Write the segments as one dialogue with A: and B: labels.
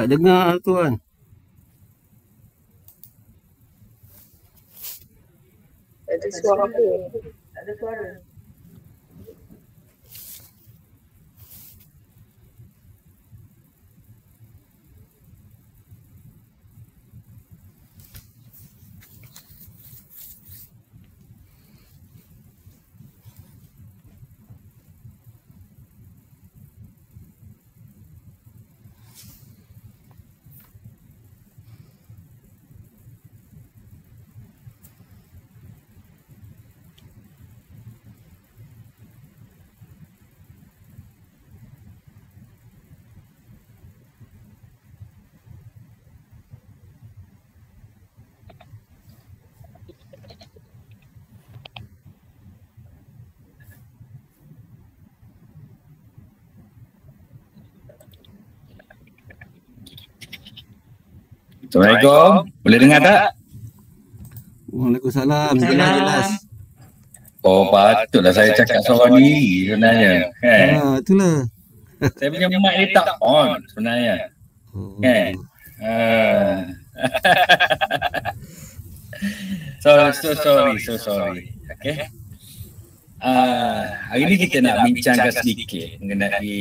A: Tak dengar tuan.
B: Ada suara apa? Ada suara.
C: Assalamualaikum. Boleh dengar tak?
A: Waalaikumsalam. Jelas.
C: Oh, patutlah saya cakap seorang diri sebenarnya.
A: Itulah.
C: Saya punya mic ni tak on sebenarnya. Kan? So sorry. Okay. Hari ni kita nak bincangkan sedikit mengenai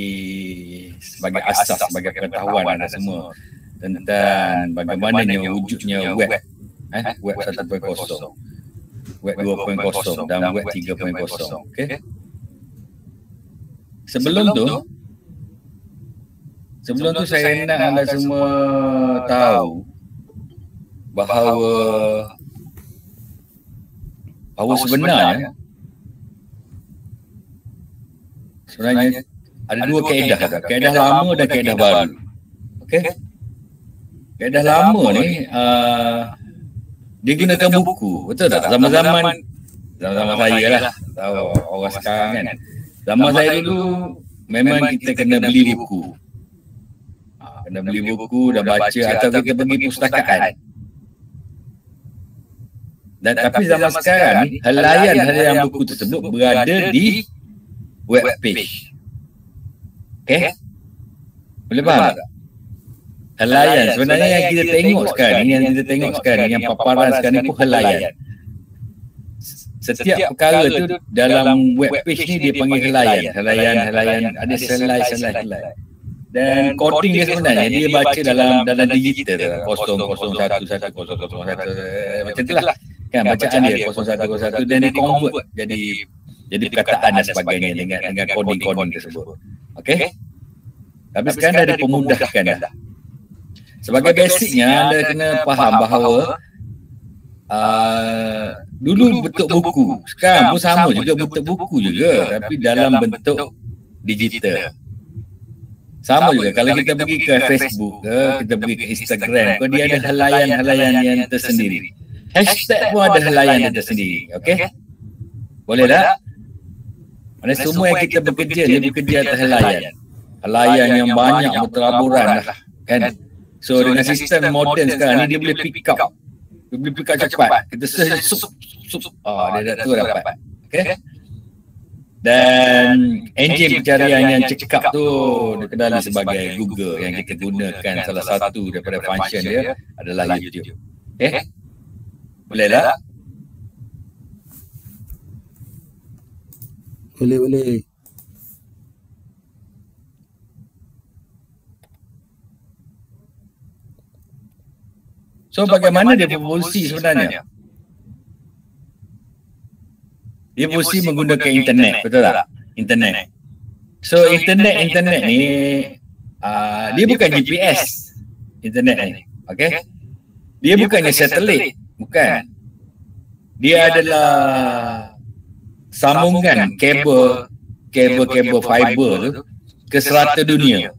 C: sebagai asas, sebagai pengetahuan anda semua tentang bagaimananya wujudnya web 1.0, web 2.0 dan web 3.0. Okay. Sebelum tu saya nak anda semua tahu bahawa sebenarnya ada dua kaedah, kaedah lama dan kaedah baru. Okey. Kaedah lama ni dia gunakan buku, betul tak? Zaman-zaman saya lah, tahu orang sekarang kan. Zaman saya dulu memang kita kena beli buku. Kena beli buku dan baca atau kita pergi pustakaan. Dan tapi zaman sekarang ni helaian buku tersebut berada di web page. Okey? Boleh faham tak? Helaian sebenarnya yang kita tengok sekarang, yang paparan sekarang ni pun helaian. Setiap perkara tu dalam web page ni dia panggil helaian, ada selai. Dan coding dia sebenarnya dia baca dalam digital 0011001 macam itulah kan bacaan dia 0101 dan dia convert jadi perkataan dan sebagainya dengan coding tersebut. Okey. Tapi sekarang dah dipermudahkan dah. Sebagai basicnya anda kena faham bahawa dulu bentuk buku, sekarang pun sama juga bentuk buku juga tapi dalam bentuk digital. Sama juga kalau kita pergi ke Facebook ke, kita pergi ke Instagram ke, dia ada helaian yang tersendiri. Hashtag pun ada helaian dia tersendiri. Okey? Boleh tak? Mana semua yang kita bekerja atas helaian. Helaian yang banyak berteraburan lah kan. So dengan sistem moden sekarang ni dia boleh pick up. Dia boleh pick up cepat. Kita search dia dah tu dapat. Okey? Dan enjin pencarian yang cekap tu dikenali sebagai Google yang kita gunakan salah satu daripada function dia adalah YouTube. Okey? Boleh tak?
A: Boleh.
C: So bagaimana dia berfungsi sebenarnya? Dia berfungsi menggunakan internet, betul tak? Internet. So internet ni dia bukan GPS. Internet ni, okey? Dia bukannya satelit, bukan. Dia adalah sambungan kabel fiber tu ke serata dunia.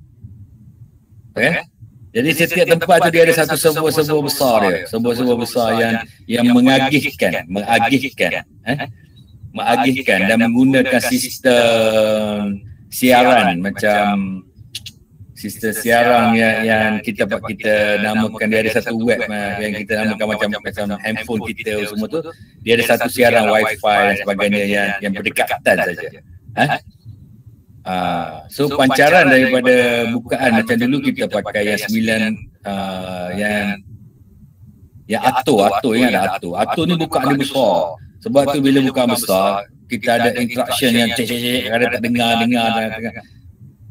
C: Okey? Jadi setiap tempat tu dia ada satu server besar dia, server besar yang mengagihkan dan menggunakan sistem siaran macam sistem siaran yang kita namakan, dia ada satu web yang kita namakan macam handphone kita semua tu, dia ada satu siaran wifi dan sebagainya yang berdekatan saja. So pancaran daripada bukaan macam dulu kita pakai yang 9 yang atur yang ada atur ni bukaan dia besar. Sebab tu bila bukaan besar kita ada interaction yang cek kadang tak dengar.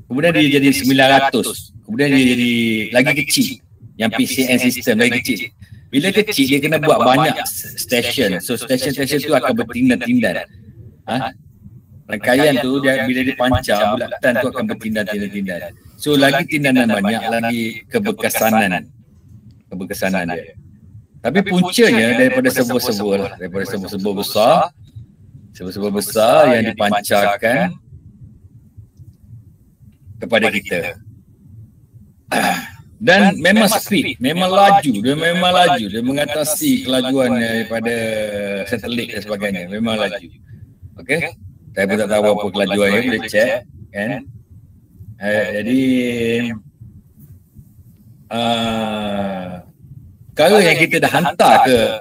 C: Kemudian dia jadi 900. Kemudian dia jadi lagi kecil. Yang PCN sistem lagi kecil. Bila kecil dia kena buat banyak stesen. So stesen tu akan bertindan-tindan. Rangkaian tu dia bila dipancar bulatan tu akan bertindan. So lagi tindanan banyak, lagi kebekasanan dia. Tapi puncanya daripada sebuah-sebuah lah, daripada sebuah-sebuah besar yang dipancarkan kepada kita. Dan memang speed, memang laju, dia mengatasi kelajuan daripada satelit dan sebagainya, memang laju. Okey. Saya pun tak tahu apa kelajuannya, boleh cek kan. Jadi perkara yang kita dah hantar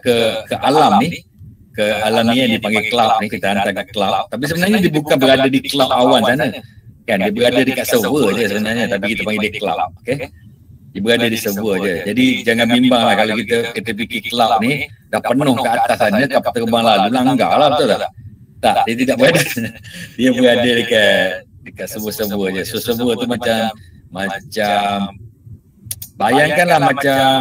C: ke alam ni, ke alam ni yang dipanggil cloud ni, kita hantar ke cloud. Tapi sebenarnya dia bukan berada di cloud awan sana. Kan dia berada dekat server je sebenarnya, tapi kita panggil dia cloud. Okey. Dia berada di server je. Jadi jangan bimbanglah kalau kita fikir cloud ni dah penuh ke atas sana, kapal terbang lalu langgar lah, betul tak? Tak, dia tidak berada. Dia berada dekat server je. So server tu macam bayangkanlah macam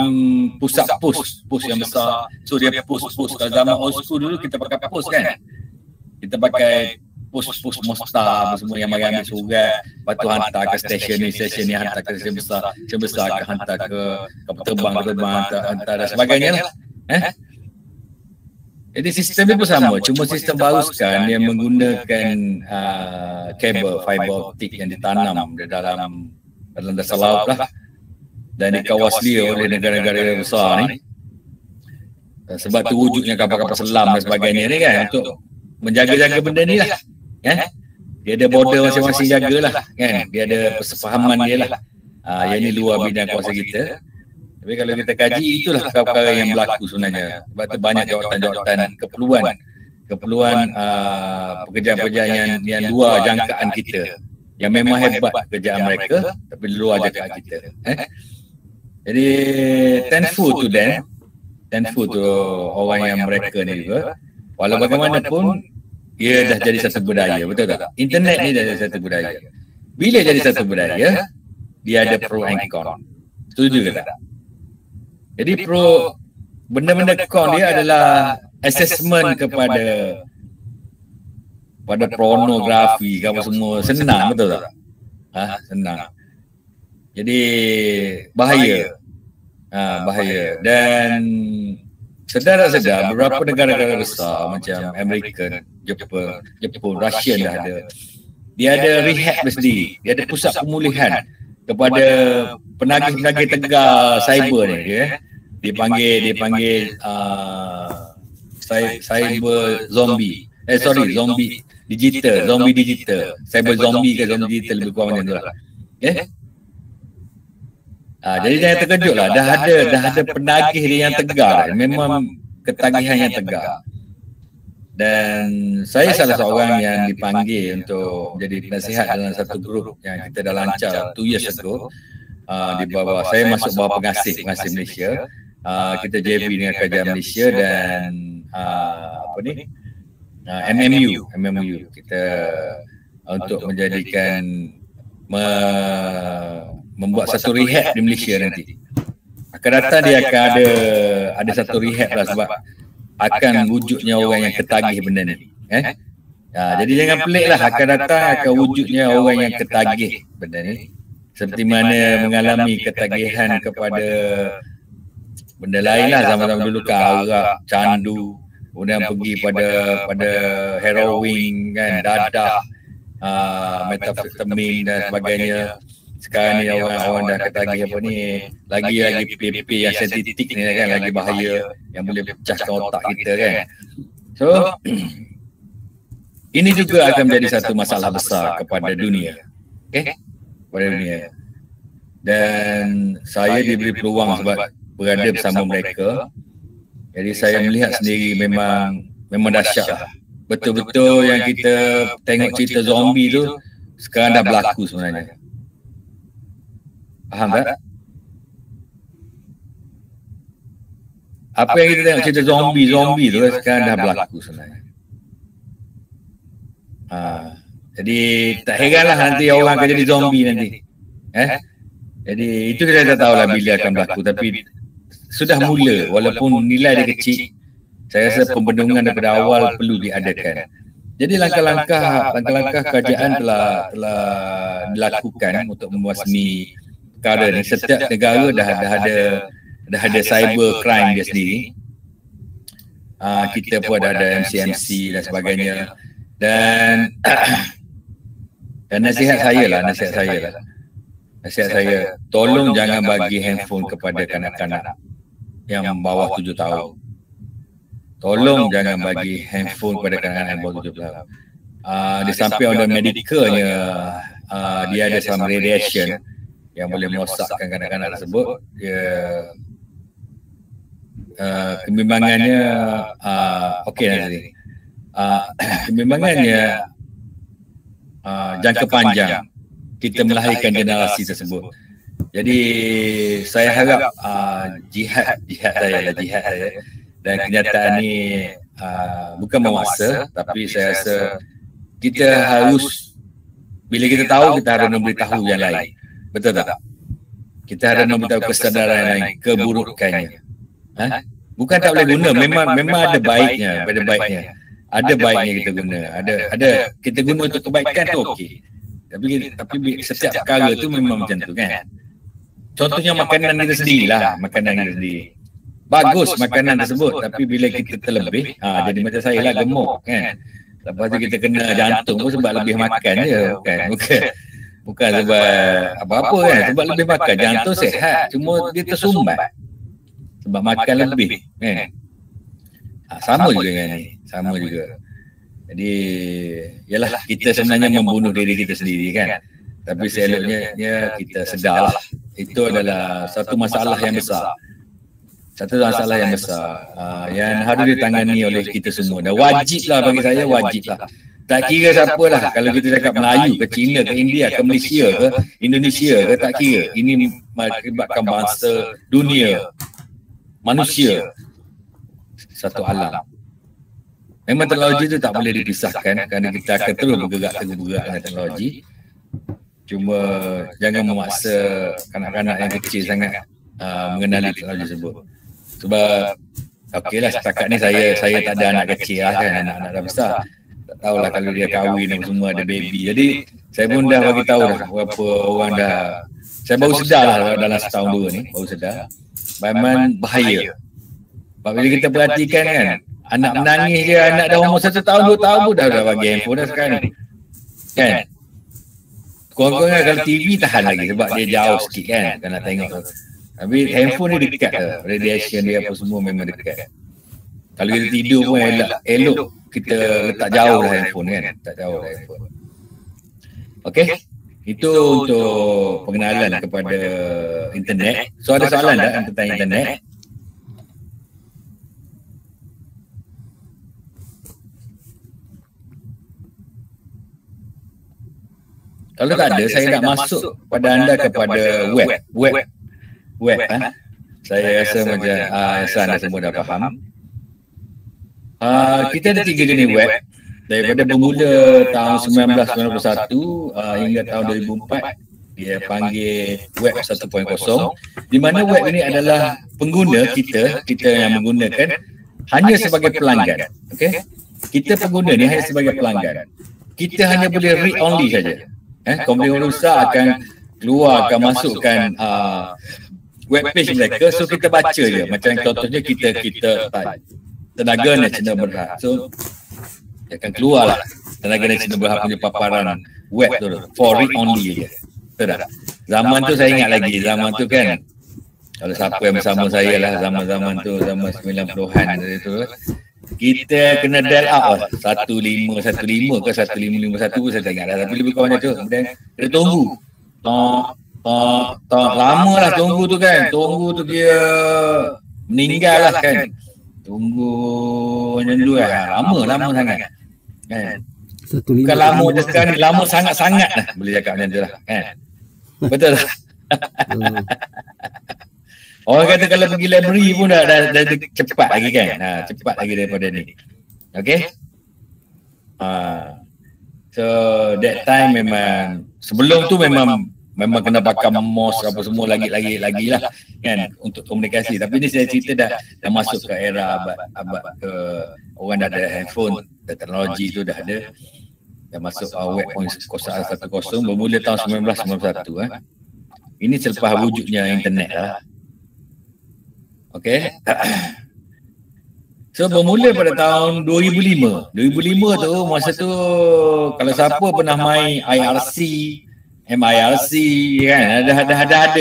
C: pusat pos yang besar. So dia pos. Kalau zaman old school dulu kita pakai pos kan. Kita pakai pos Mostar semua yang mari ambil surat, lepas tu hantar ke stesen ni hantar ke stesen besar ke hantar ke kapal terbang hantar dan sebagainya lah. Jadi sistem dia pun sama, cuma sistem baru sekarang yang menggunakan kabel fiber optik yang ditanam di dalam dasar laut lah dan dikawasi oleh negara-negara besar ni. Sebab tu wujudnya kapal-kapal selam dan sebagainya ni kan, untuk menjaga-jaga benda ni lah kan. Dia ada border masing-masing jagalah kan, dia ada persefahaman dia lah. Yang ni luar bidang kuasa kita. Tapi kalau kita kaji, itulah perkara yang berlaku sebenarnya. Sebab tu banyak jawatan-jawatan keperluan pekerjaan-pekerjaan yang luar jangkaan kita, yang memang hebat pekerjaan mereka tapi luar jangkaan kita. Jadi thankful to orang yang mereka ni juga. Walau bagaimanapun ia dah jadi satu budaya, betul tak? Internet ni dah jadi satu budaya. Bila jadi satu budaya, dia ada pro and con. Setuju ke tak? Jadi benda-benda con dia adalah assessment kepada pornografi, apa semua senang, betul tak? Senang. Jadi bahaya. Dan sedar beberapa negara-negara besar macam Amerika, Jepun, Rusia dah ada. Dia ada rehab sendiri. Dia ada pusat pemulihan kepada penagih-penagih tegar cyber ni dia. Dia panggil cyber zombie. Zombie digital. Cyber zombie ke zombie digital lebih kurang macam tu lah. Jadi jangan terkejut lah. Dah ada penagih dia yang tegar. Memang ketagihan yang tegar. Dan saya salah seorang yang dipanggil untuk menjadi penasihat dalam satu grup yang kita dah lancar 2 years ago. Di bawah saya masuk bawah pengasih Malaysia. Kita JV dengan Kerajaan Malaysia dan MMU kita untuk menjadikan membuat satu rehab di Malaysia nanti. Akan datang dia akan ada satu rehab lah, sebab akan wujudnya orang yang ketagih benda ni. Jadi jangan pelik lah, akan datang akan wujudnya orang yang ketagih benda ni. Seperti mana mengalami ketagihan kepada benda lain lah zaman-zaman dulu, ke arak, candu, kemudian pergi pada heroin kan, dadah, metafetamin dan sebagainya. Sekarang ni orang dah ketagih apa ni, lagi PP yang sensitif ni kan, lagi bahaya, yang boleh pecahkan otak kita kan. So ini juga akan menjadi satu masalah besar kepada dunia. Kepada dunia. Dan saya diberi peluang sebab berada bersama mereka. Jadi saya melihat sendiri memang dahsyat lah. Betul-betul yang kita tengok cerita zombie tu, sekarang dah berlaku sebenarnya. Faham tak? Apa yang kita tengok cerita zombie tu sekarang dah berlaku sebenarnya. Jadi tak heranlah nanti orang akan jadi zombie nanti. Jadi itu kita tak tahulah bila akan berlaku, tapi sudah mula walaupun nilai dia kecil. Saya rasa pembendungan daripada awal perlu diadakan. Jadi langkah-langkah kerajaan telah dilakukan untuk membasmi perkara ni. Setiap negara dah ada cyber crime dia sendiri. Kita pun ada MCMC dan sebagainya. Dan nasihat saya, tolong jangan bagi handphone kepada kanak-kanak yang bawah 7 tahun. Tolong jangan bagi handphone kepada kanak-kanak yang bawah 7 tahun. Di samping ada medicalnya, dia ada some radiation yang boleh merosakkan kanak-kanak tersebut. Kebimbangannya okey nanti. Kebimbangannya jangka panjang kita melahirkan generasi tersebut. Jadi saya harap jihad saya dan kenyataan ni bukan memaksa, tapi saya rasa kita harus, bila kita tahu, kita harus memberitahu yang lain. Betul tak? Kita harus memberitahu kesedaran yang lain, keburukannya. Bukan tak boleh guna, memang ada baiknya, ada baiknya kita guna. Ada kita guna untuk kebaikan tu okey. Tapi setiap perkara tu memang macam tu kan. Contohnya makanan kita sendirilah, bagus makanan tersebut, tapi bila kita terlebih, jadi macam saya lah, gemuk kan. Lepas tu kita kena jantung pun sebab lebih makan je, bukan sebab apa-apa kan, sebab lebih makan. Jantung sihat, cuma dia tersumbat sebab makan lebih kan. Sama juga kan ni, sama juga. Jadi yalah, kita sebenarnya membunuh diri kita sendiri kan. Tapi seloknya kita sedarlah, itu adalah satu masalah yang besar. Yang harus ditangani oleh kita semua. Dan wajiblah, bagi saya wajiblah. Tak kira siapa lah, kalau kita cakap Melayu ke China ke India ke Malaysia ke Indonesia ke, tak kira. Ini melibatkan bangsa, dunia, manusia, satu alam. Memang teknologi itu tak boleh dipisahkan, kerana kita akan terus bergerak dengan teknologi. Cuma jangan memaksa kanak-kanak yang kecil sangat mengenali teknologi tersebut. Sebab okeylah, setakat ni saya tak ada anak kecil lah kan, anak-anak dah besar. Tak tahulah kalau dia kahwin dan semua ada baby. Jadi saya pun dah bagi tahu dah berapa orang dah. Saya baru sedar lah dalam setahun dua ni, baru sedar memang bahaya. Sebab bila kita perhatikan kan, anak menangis je, anak dah umur 1 tahun 2 tahun pun dah bagi handphone dah sekarang ni kan. Kurang-kurangnya kalau TV tahan lagi sebab dia jauh sikit kan, kan nak tengok tu. Tapi handphone dia dekat lah, radiation dia apa semua memang dekat. Kalau kita tidur pun elok kita letak jauh lah handphone kan, tak jauh lah handphone. Okey, itu untuk pengenalan kepada internet. So ada soalan tak tentang internet? Kalau tak ada, saya nak masuk pada anda kepada web. Saya rasa macam anda semua dah faham. Kita ada 3 jenis web. Daripada bermula tahun 1991 hingga tahun 2004, dia panggil web 1.0, di mana web ini adalah pengguna kita yang menggunakan hanya sebagai pelanggan. Okey? Kita pengguna ni hanya sebagai pelanggan. Kita hanya boleh read only saja. Company besar akan keluar, akan masukkan web page mereka, so kita baca je. Macam contohnya kita Tenaga Nasional Berhad, so dia akan keluar lah Tenaga Nasional Berhad punya paparan web tu for read only je. Betul tak? Zaman tu saya ingat lagi, zaman tu kan, kalau siapa yang bersama saya lah, zaman tu, zaman 90-an tu, kita kena dial up lah, 1515 ke 1551 pun saya tak ingat lah, tapi lebih kurang macam tu. Kemudian kita tunggu lama lah tunggu tu kan, tunggu tu dia meninggal lah kan, tunggu macam dulu lah, lama sangat kan. Bukan lama je sekarang ni, lama sangat-sangat lah boleh cakap macam tu lah kan. Betul tak? Orang kata kalau pergi library pun dah cepat lagi kan. Cepat lagi daripada ni. Okay. So that time memang sebelum tu memang kena pakai mouse apa semua lagi lah kan untuk komunikasi. Tapi ni saya cerita dah masuk ke era abad ke orang dah ada handphone, teknologi tu dah ada. Dah masuk web 0.10 bermula tahun 1991 Ini selepas wujudnya internet lah. Okay. So bermula pada tahun 2005 tu, masa tu kalau siapa pernah main IRC, MIRC kan, dah ada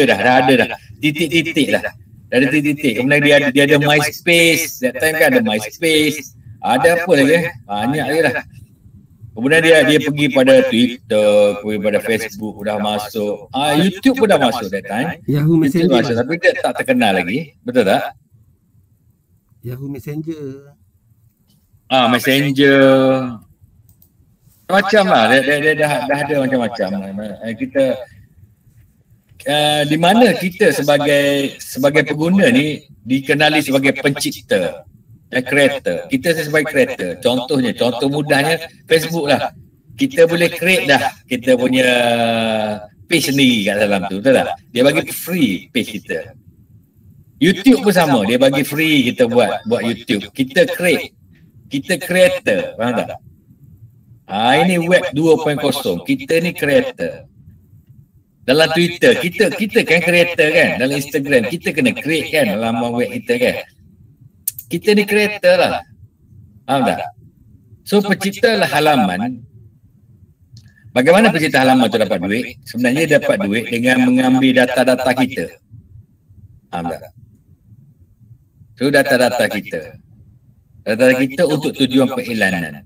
C: titik-titik dah. Dah ada titik-titik. Kemudian dia ada MySpace, that time kan ada MySpace. Ada apa lagi? Banyak lagi dah. Kemudian dia pergi pada Twitter, pergi pada Facebook, dah masuk. YouTube pun dah masuk that time.
A: Yahoo Messenger
C: masuk, tapi dia tak terkenal lagi. Betul tak?
A: Yahoo Messenger.
C: Messenger. Macam lah. Dia dah ada macam-macam. Kita di mana kita sebagai pengguna ni dikenali sebagai pencipta. Creator. Kita sebagai creator. Contoh mudahnya Facebook lah. Kita boleh create dah kita punya page sendiri kat dalam tu, betul tak? Dia bagi free page kita. YouTube pun sama, dia bagi free kita buat YouTube. Kita create. Kita creator, faham tak? Ini web 2.0. Kita ni creator. Dalam Twitter, kita kan creator kan? Dalam Instagram, kita kena create kan laman web kita kan? Kita ni creator lah. Faham tak? So pencipta lah halaman. Bagaimana pencipta halaman tu dapat duit? Sebenarnya dia dapat duit dengan mengambil data-data kita. Faham tak? So data-data kita. Data kita untuk tujuan periklanan.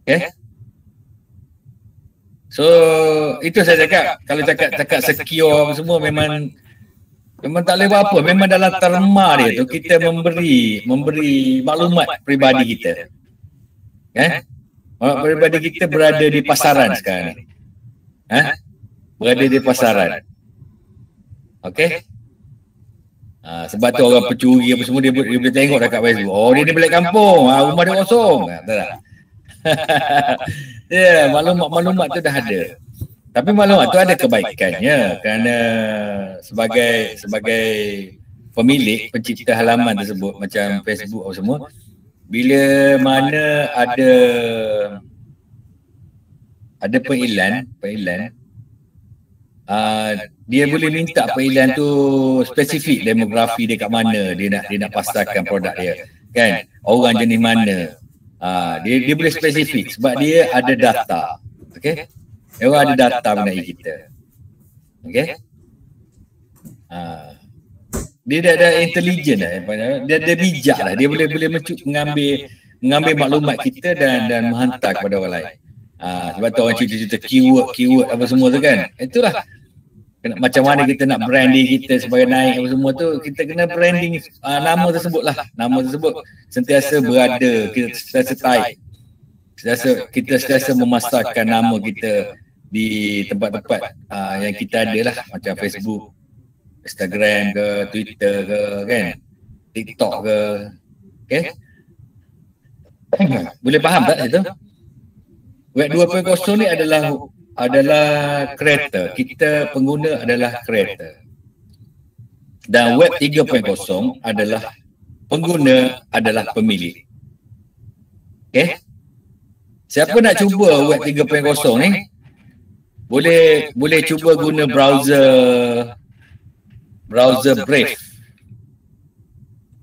C: Okay? So itu saya cakap. Kalau cakap secure semua memang tak boleh buat apa. Memang dalam terma dia tu kita memberi maklumat peribadi kita. Peribadi kita berada di pasaran sekarang ni. Berada di pasaran. Okey. Sebab tu orang pencuri apa semua dia boleh tengok dekat Facebook. Oh, dia ni balik kampung. Rumah dia kosong. Betul tak? Ya, maklumat tu dah ada. Tapi maklumat tu ada kebaikannya kerana sebagai pemilik pencipta halaman tersebut macam Facebook apa semua, bila mana ada pengiklan, dia boleh minta pengiklan tu spesifik demografi dia kat mana, dia nak pasarkan produk dia kan, orang jenis mana. Dia boleh spesifik sebab dia ada data. Okey, dia ada data mengenai kita. Okey, dia dah ada intelijen lah, dia bijak lah, dia boleh mengambil maklumat kita dan menghantar kepada orang lain. Sebab tu orang cerita keyword apa semua tu kan. Itulah macam mana kita nak brand diri kita supaya naik apa semua tu, kita kena branding nama tersebut lah. Nama tersebut sentiasa berada, kita sentiasa taik. Kita sentiasa memasarkan nama kita di tempat-tempat yang kita ada lah, macam Facebook, Instagram ke, Twitter ke kan, TikTok ke. Okay? Boleh faham tak itu? Web 2.0 ni adalah creator. Kita pengguna adalah creator. Dan web 3.0 adalah pengguna adalah pemilik. Okay? Siapa nak cuba web 3.0 ni? Boleh cuba guna browser Brave.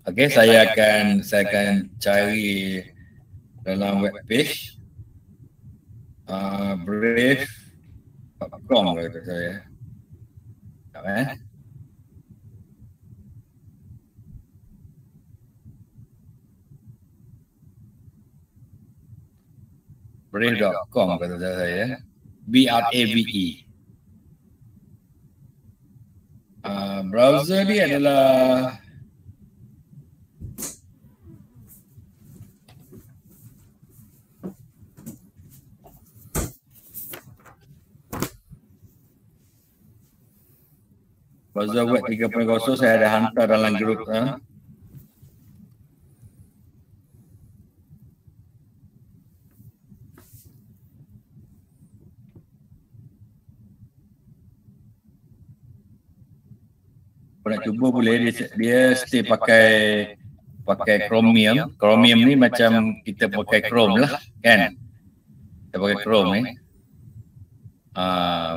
C: Okay, saya akan cari dalam web page brave.com kata saya. Brave.com kata saya. BRAVE. Browser ni adalah Browser web 3.0 saya ada hantar dalam grup. Kalau nak cuba boleh, dia stay pakai Chromium. Chromium ni macam kita pakai Chrome lah kan. Kita pakai Chrome ni.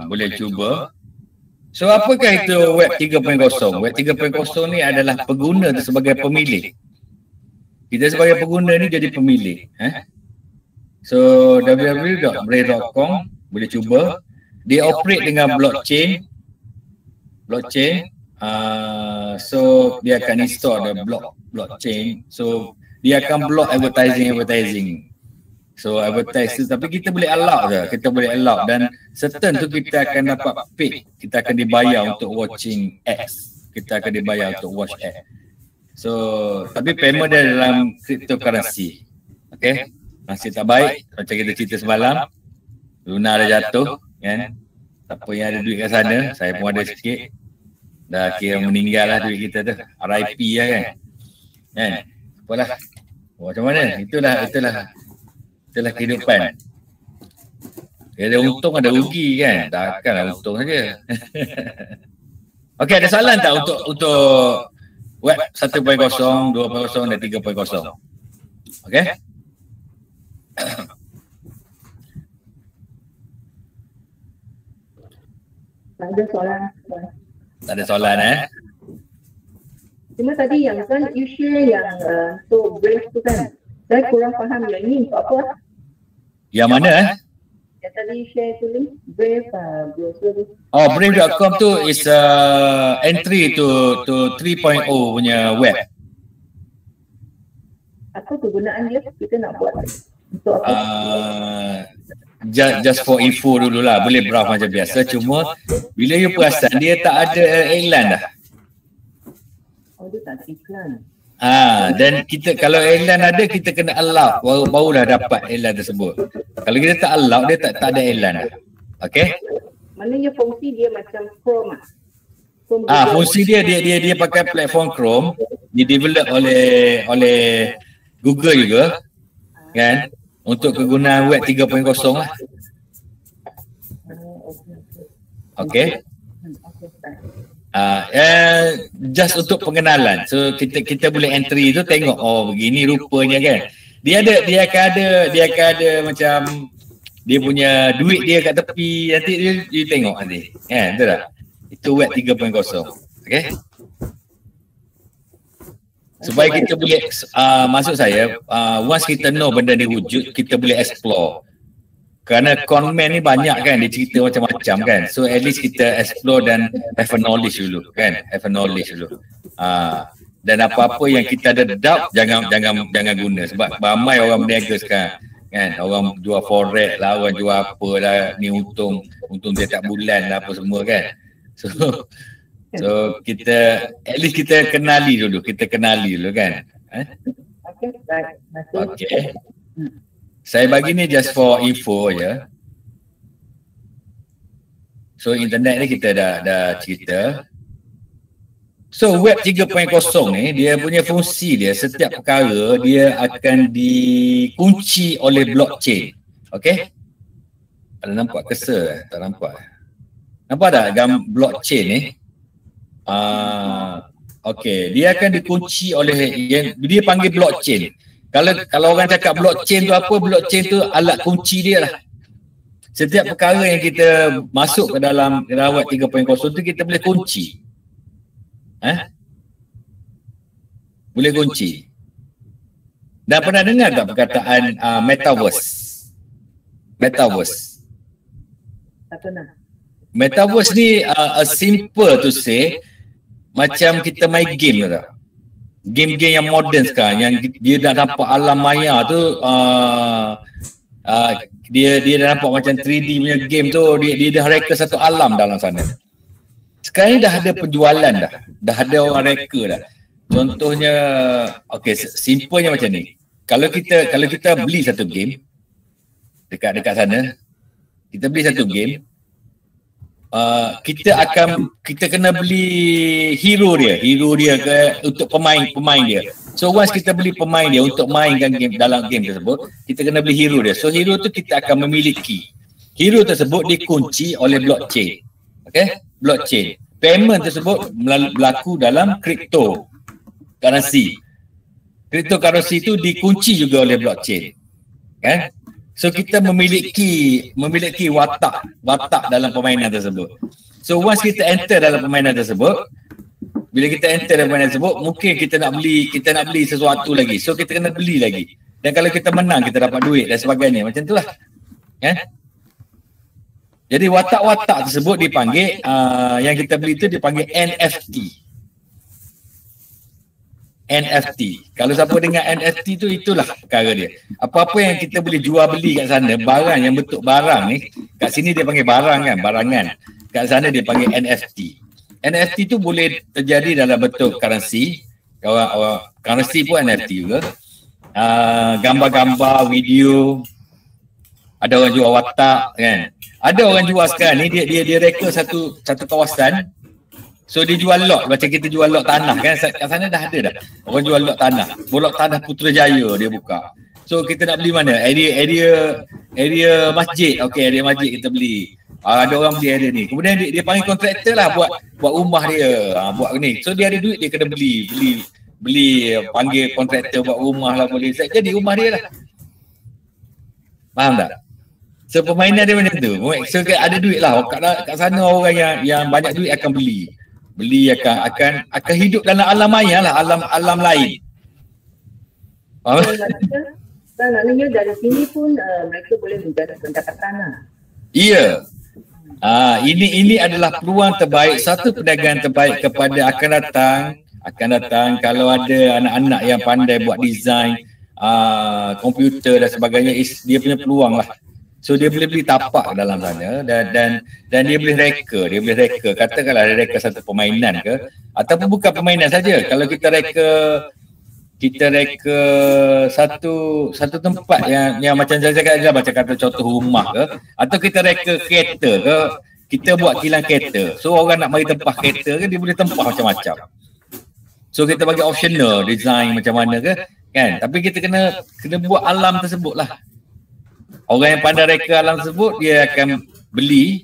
C: Boleh cuba. So apakah itu web 3.0? Web 3.0 ni adalah pengguna tu sebagai pemilih. Kita sebagai pengguna ni jadi pemilih. So www.brave.com boleh cuba. Dia operate dengan blockchain. So dia akan install the blockchain. So dia akan block advertising. So advertise tu, tapi kita boleh allow je. Kita boleh allow dan certain tu kita akan dapat paid. Kita akan dibayar untuk watching ads. Kita akan dibayar untuk watch ad. So tapi payment dia dalam cryptocurrency. Okay, masih tak baik macam kita cerita semalam. Luna dah jatuh kan. Siapa yang ada duit kat sana, saya pun ada sikit. Dah kira meninggal lah duit kita tu. RIP lah kan. Apalah. Macam mana? Itulah kehidupan. Ada untung ada rugi kan. Takkanlah untung saja. Okey, ada soalan tak untuk web 1.0, 2.0 dan 3.0? Okey.
B: Tak ada soalan.
C: Tak ada soalan
B: Cuma tadi yang kan you share yang untuk Brave tu kan. Saya kurang faham yang ni untuk apa?
C: Yang mana
B: Yang tadi you share tu ni Brave browser tu.
C: Oh, Brave.com tu is entry to 3.0 punya web.
B: Apa kegunaan dia? Kita nak buat untuk apa?
C: Just for info dululah. Boleh browse macam biasa. Cuma bila you perasan dia tak ada iklan dah.
B: Oh, dia tak ada iklan.
C: Dan kita kalau iklan ada kita kena allow barulah dapat iklan tersebut. Kalau kita tak allow dia tak ada iklan dah. Okey?
B: Maknanya fungsi dia macam Chrome
C: fungsi dia pakai platform Chrome, dia develop oleh Google juga. Kan? Untuk kegunaan web 3.0 lah. Okey. Just untuk pengenalan. So kita boleh entry tu tengok begini rupanya kan. Dia akan ada macam dia punya duit dia kat tepi, nanti dia tengok nanti. Kan, betul tak? Itu web 3.0. Okey. Supaya kita boleh maksud saya once kita know benda ni wujud, kita boleh explore. Kerana conman ni banyak kan, dia cerita macam-macam kan. So at least kita explore dan have a knowledge dulu kan. Dan apa-apa yang kita ada doubt jangan guna sebab ramai orang berniaga sekarang kan. Orang jual forex lah, orang jual apa lah, ni untung dia tak bulan lah apa semua kan. So kita at least kita kenali dulu kan. Okay. Saya bagi ni just for info je. So internet ni kita dah cerita. So web 3.0 ni dia punya fungsi dia, setiap perkara dia akan dikunci oleh blockchain. Okay? Ada nampak cursor? Tak nampak. Nampak tak gambar blockchain ni? Okay, dia akan dikunci oleh dia panggil blockchain. Kalau orang cakap blockchain tu apa? Blockchain tu alat kunci dia lah. Setiap perkara yang kita masuk ke dalam web 3.0 tu kita boleh kunci. Boleh kunci. Dah pernah dengar tak perkataan metaverse?
B: Tak pernah.
C: Metaverse ni simple to say macam kita main game tak? Game-game yang moden sekarang yang dia dah nampak alam maya tu dia dah nampak macam 3D punya game tu, dia dah reka satu alam dalam sana. Sekarang ni dah ada penjualan dah ada orang reka dah. Contohnya simpelnya macam ni. Kalau kita beli satu game dekat sana, kita beli satu game, kita kena beli hero dia ke untuk pemain dia. So once kita beli pemain dia untuk mainkan game dalam game tersebut, kita kena beli hero dia. So hero tu kita akan memiliki. Hero tersebut dikunci oleh blockchain. Okay? Blockchain. Payment tersebut berlaku dalam cryptocurrency. Cryptocurrency itu dikunci juga oleh blockchain. Kan? So kita memiliki watak dalam permainan tersebut. So once kita enter dalam permainan tersebut, bila kita enter dalam permainan tersebut, mungkin kita nak beli sesuatu lagi. So kita kena beli lagi. Dan kalau kita menang, kita dapat duit dan sebagainya. Macam itulah. Kan? Jadi watak-watak tersebut dipanggil, yang kita beli itu dipanggil NFT. NFT. Kalau siapa dengar NFT tu, itulah perkara dia. Apa-apa yang kita boleh jual beli kat sana, barang yang bentuk barang ni, kat sini dia panggil barang kan, barangan. Kat sana dia panggil NFT. NFT tu boleh terjadi dalam bentuk currency. Currency pun NFT juga. Gambar-gambar, video. Ada orang jual watak kan. Ada orang jual sekarang ni, dia reka satu kawasan. So dia jual lot, macam kita jual lot tanah kan, kat sana dah ada dah. Orang jual lot tanah. Lot tanah Putrajaya dia buka. So kita nak beli mana? Area masjid. Okey, area masjid kita beli. Ada orang beli area ni. Kemudian dia panggil kontraktor lah buat rumah dia. Buat ni. So dia ada duit, dia kena beli panggil kontraktor buat rumah lah boleh. Jadi rumah dia lah. Faham tak? So permainan dia macam tu. So ada duit lah. Kat sana orang yang banyak duit akan beli akan hidup dalam alam maya lah, alam lain.
B: Dan maknanya dari sini pun mereka boleh menjadi pendapatan lah.
C: Ya. Ini adalah peluang terbaik, satu perdagangan terbaik kepada akan datang kalau ada anak-anak yang pandai buat design komputer dan sebagainya, dia punya peluang lah. So dia boleh beli tapak dalam sana dan dia boleh reka, katakanlah dia reka satu permainan ke, ataupun bukan permainan saja. Kalau kita reka satu tempat yang macam saya cakap je, macam kata contoh rumah ke, atau kita reka kereta ke, kita buat kilang kereta. So orang nak mari tempah kereta ke, dia boleh tempah macam-macam. So kita bagi optional design macam mana ke kan, tapi kita kena buat alam tersebut lah. Orang yang pandai reka alam tersebut, dia akan beli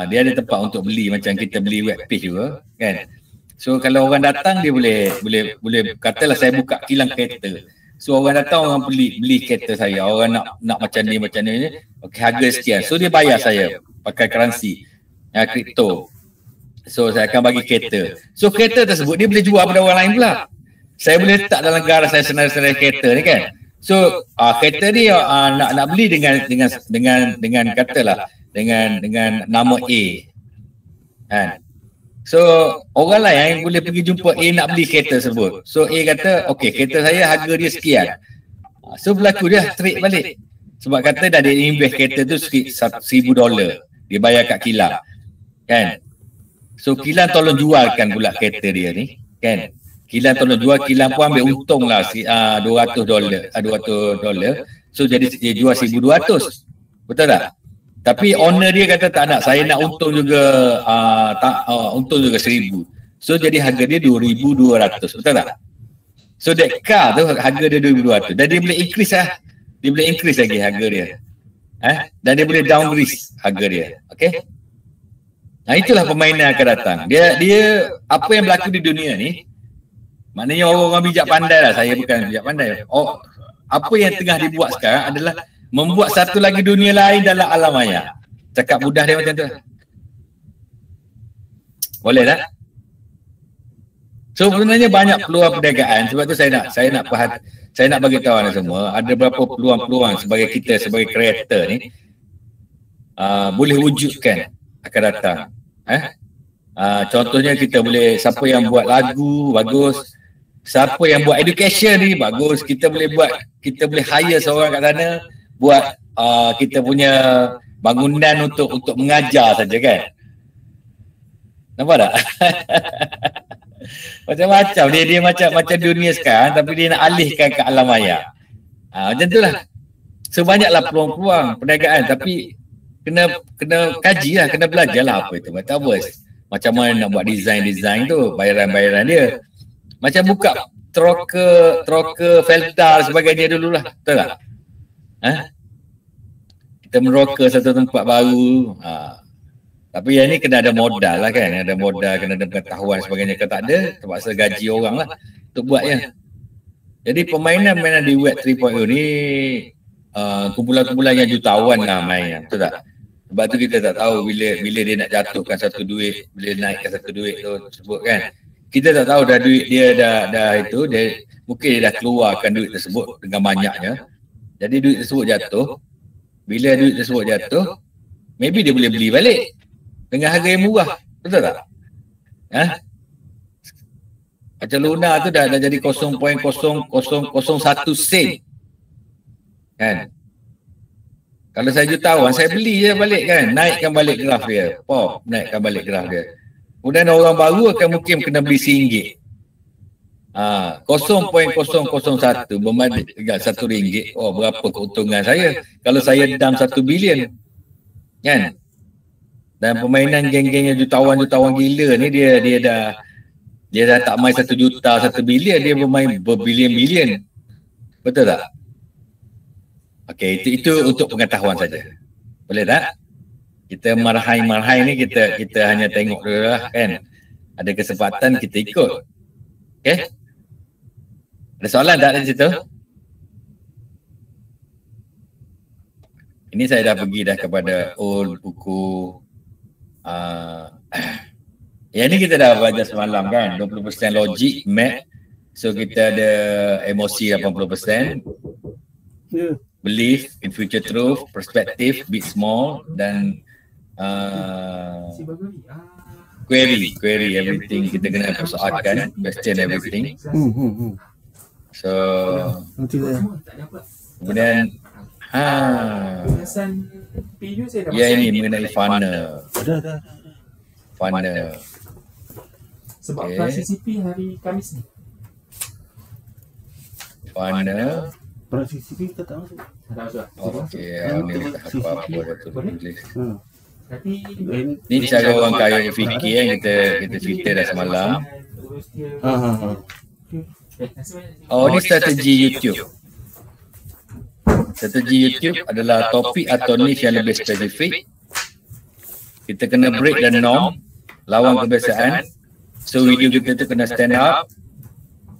C: dia ada tempat untuk beli, macam kita beli web page juga kan. So kalau orang datang, dia boleh katalah saya buka kilang kereta. So orang datang, orang beli kereta saya. Orang nak macam ni okey, harga sekian. So dia bayar saya pakai currency kripto. So saya akan bagi kereta. So kereta tersebut dia boleh jual pada orang lain pula. Saya boleh letak dalam garaj saya senarai kereta ni kan. So kereta ni nak beli dengan katalah dengan nama A kan. So orang lain yang boleh pergi jumpa A nak beli kereta tersebut. So A kata okey, kereta saya harga dia sekian. So berlaku dia trade balik. Sebab kata dah dia invest kereta tu $1,000, dia bayar kat kilang kan. So kilang tolong jualkan pula kereta dia ni kan. Kilang tolong jual, kilang pun ambil untung lah $200. So jadi dia jual 1,200. Betul tak? Tapi owner dia kata tak nak, saya nak untung juga untung juga 1,000. So jadi harga dia 2,200. Betul tak? So that car tu harga dia 2,200. Dan dia boleh increase lah. Dia boleh increase lagi harga dia. Dan dia boleh downgrade harga dia. Okay? Nah itulah permainan akan datang. Dia apa yang berlaku di dunia ni, maknanya orang-orang bijak pandai lah, saya bukan bijak pandai. Apa yang tengah dibuat sekarang adalah membuat satu lagi dunia lain dalam alam maya. Cakap mudah dia macam tu. Boleh tak? So sebenarnya banyak peluang perdagangan. Sebab tu saya nak bagi tahu anda semua, ada berapa peluang-peluang sebagai kita, sebagai kreator ni boleh wujudkan akan datang. Contohnya kita boleh, siapa yang buat lagu bagus, siapa yang buat education ni bagus, kita boleh hire seorang kat sana buat kita punya bangunan untuk mengajar saja kan. Nampak tak? Macam-macam dia macam dunia sekarang, tapi dia nak alihkan ke alam maya. Macam itulah. So banyaklah peluang-peluang perniagaan, tapi kena kaji lah, kena belajar lah apa itu metaverse. Macam mana nak buat design tu, bayaran dia. Macam buka troker Felta dan sebagainya dululah. Betul tak? Kita meroka satu tempat baru. Tapi yang ni kena ada modal lah kan. Ada modal, kena ada pengetahuan sebagainya. Kalau tak ada, terpaksa gaji orang lah untuk buatnya. Jadi permainan di Web 3.0 ni kumpulan-kumpulan yang jutawan lah main. Betul tak? Sebab tu kita tak tahu bila dia nak jatuhkan satu duit, bila naikkan satu duit tu tersebut kan. Kita tak tahu dah duit dia dah itu, mungkin dia dah keluarkan duit tersebut dengan banyaknya. Jadi duit tersebut jatuh. Bila duit tersebut jatuh, maybe dia boleh beli balik dengan harga yang murah. Betul tak? Macam Luna tu dah jadi 0.0001 sen. Kan? Kalau saya jutawan, saya beli je balik kan. Naikkan balik graf dia. Naikkan balik graf dia. Kemudian orang baru akan mungkin kena beli RM1. 0.001 berbanding dengan RM1. Berapa keuntungan saya kalau saya dam 1 bilion. Kan? Dan permainan geng-geng yang jutawan gila ni dia dah tak main 1 juta, 1 bilion, dia bermain berbilion-bilion. Betul tak? Okey, itu untuk pengetahuan saja. Boleh tak? Kita marhai ni kita hanya tengok dulu lah kan. Ada kesempatan kita ikut. Okey? Ada soalan tak dari situ? Ini saya dah pergi kepada old buku. Yang ni kita dah belajar semalam kan. 20% logik, math. So kita ada emosi 80%. Belief in future truth, perspective, big small, dan query everything. Kita kena persoalkan, question everything. So kemudian ya ini mengenai funnel. Funnel.
D: Sebab CCP hari Khamis ni.
C: Funnel.
A: CCP kita tak masuk.
C: Okey, ni apa dah tulis.
A: Ni
C: Ni cara orang kaya fikir yang kita cerita dah semalam. Ni strategi YouTube. Strategi YouTube adalah topik atau niche yang lebih spesifik. Kita kena break the norm, lawan kebiasaan. So video kita tu kena stand up.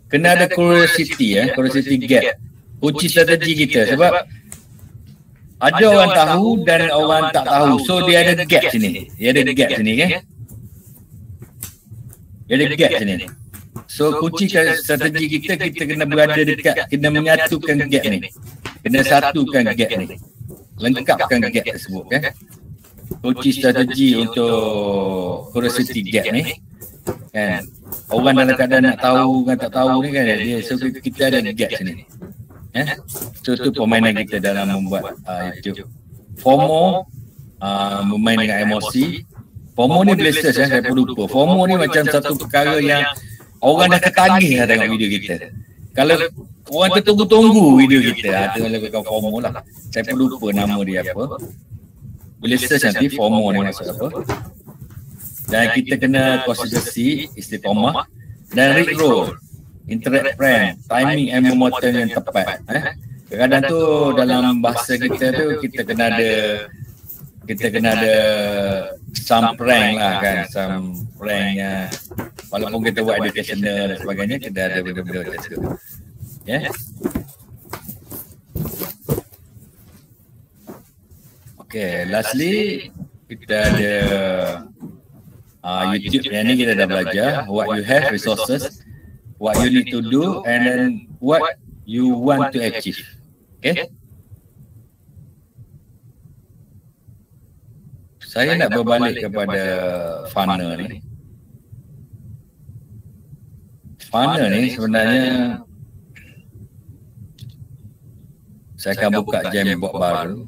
C: Kena ada curiosity gap. Kunci strategi kita sebab ada orang tahu dan orang tak tahu. So dia ada gap sini. Dia ada gap sini. So kunci strategi kita kena berada dekat, kena menyatukan gap ni. Kena satukan gap ni. Lengkapkan gap tersebut kan. Kunci strategi untuk curiosity gap ni kan. Orang dalam keadaan nak tahu dengan tak tahu ni kan dia. So kita ada gap sini. So itu permainan kita dalam membuat YouTube. FOMO, bermain dengan emosi. FOMO ni boleh stress saya pun lupa. FOMO ni macam satu perkara yang orang dah ketagih lah tengok video kita. Kalau orang tertunggu-tunggu video kita, tengok lebihkan FOMO lah. Saya pun lupa nama dia apa. Boleh stress nanti FOMO ni maksud apa. Dan kita kena konsistensi, istiqamah dan rickroll. Interact friend, timing and momentum yang tepat. Kadang-kadang tu dalam bahasa kita tu kita kena ada some prank lah kan, some pranknya. Walaupun kita buat educational dan sebagainya, kita ada benda-benda macam tu. Okay, lastly kita ada YouTube. Yang ni kita dah belajar what you have, resources, what you need to do, and then what you want to achieve. Okay? Saya nak berbalik kepada funnel ni. Funnel ni sebenarnya saya akan buka Jamboard baru.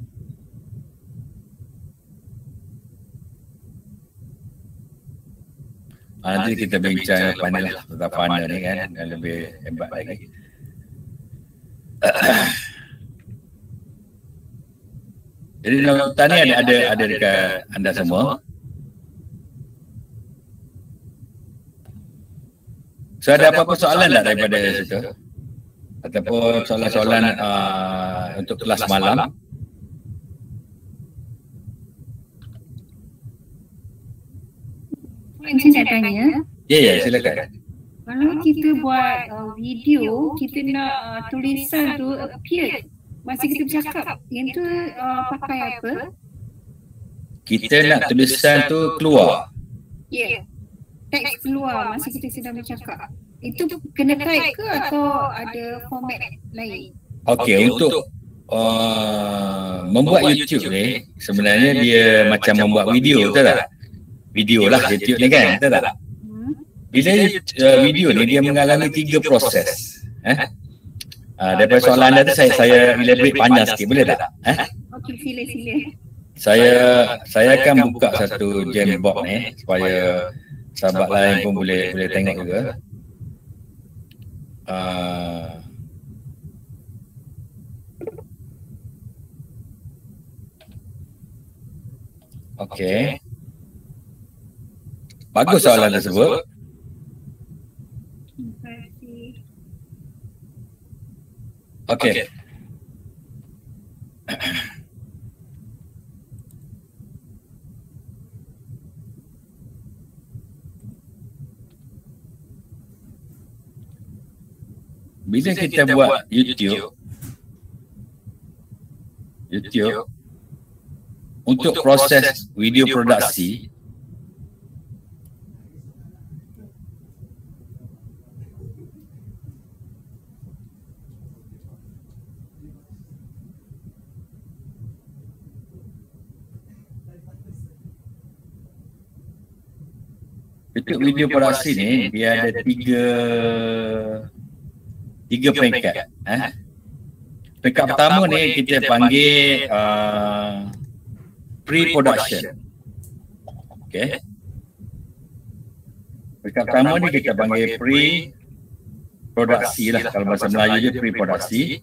C: Nanti kita bincang panel lah tentang funnel ni kan, yang lebih hebat lagi. Jadi notan ni ada dekat anda semua. So ada apa-apa soalan tak daripada situ? Ataupun soalan-soalan untuk kelas malam?
E: Saya nak tanya.
C: Ya, silakan.
E: Kalau kita buat video, kita nak tulisan tu appear masa kita bercakap, yang tu pakai apa?
C: Kita nak tulisan tu keluar.
E: Ya. Teks keluar masa kita sedang bercakap. Itu kena type ke atau ada format lain?
C: Okey, untuk membuat YouTube ni sebenarnya dia macam membuat video, betul tak? Video lah YouTube ni kan, betul tak? Bila video ni dia mengalami 3 proses. Daripada soalan anda tu saya elaborate panjang sikit, boleh tak?
E: Okey, sila.
C: Saya akan buka satu Jambox ni supaya sahabat lain pun boleh tengok juga. Okey. Bagus soalan tersebut. Okey. Bila kita buat YouTube untuk proses video produksi, untuk video produksi ni dia ada tiga peringkat. Peringkat pertama ni kita panggil pre-production. Okey. Peringkat pertama ni kita panggil pre-produksi lah, kalau bahasa Melayu je pre-produksi.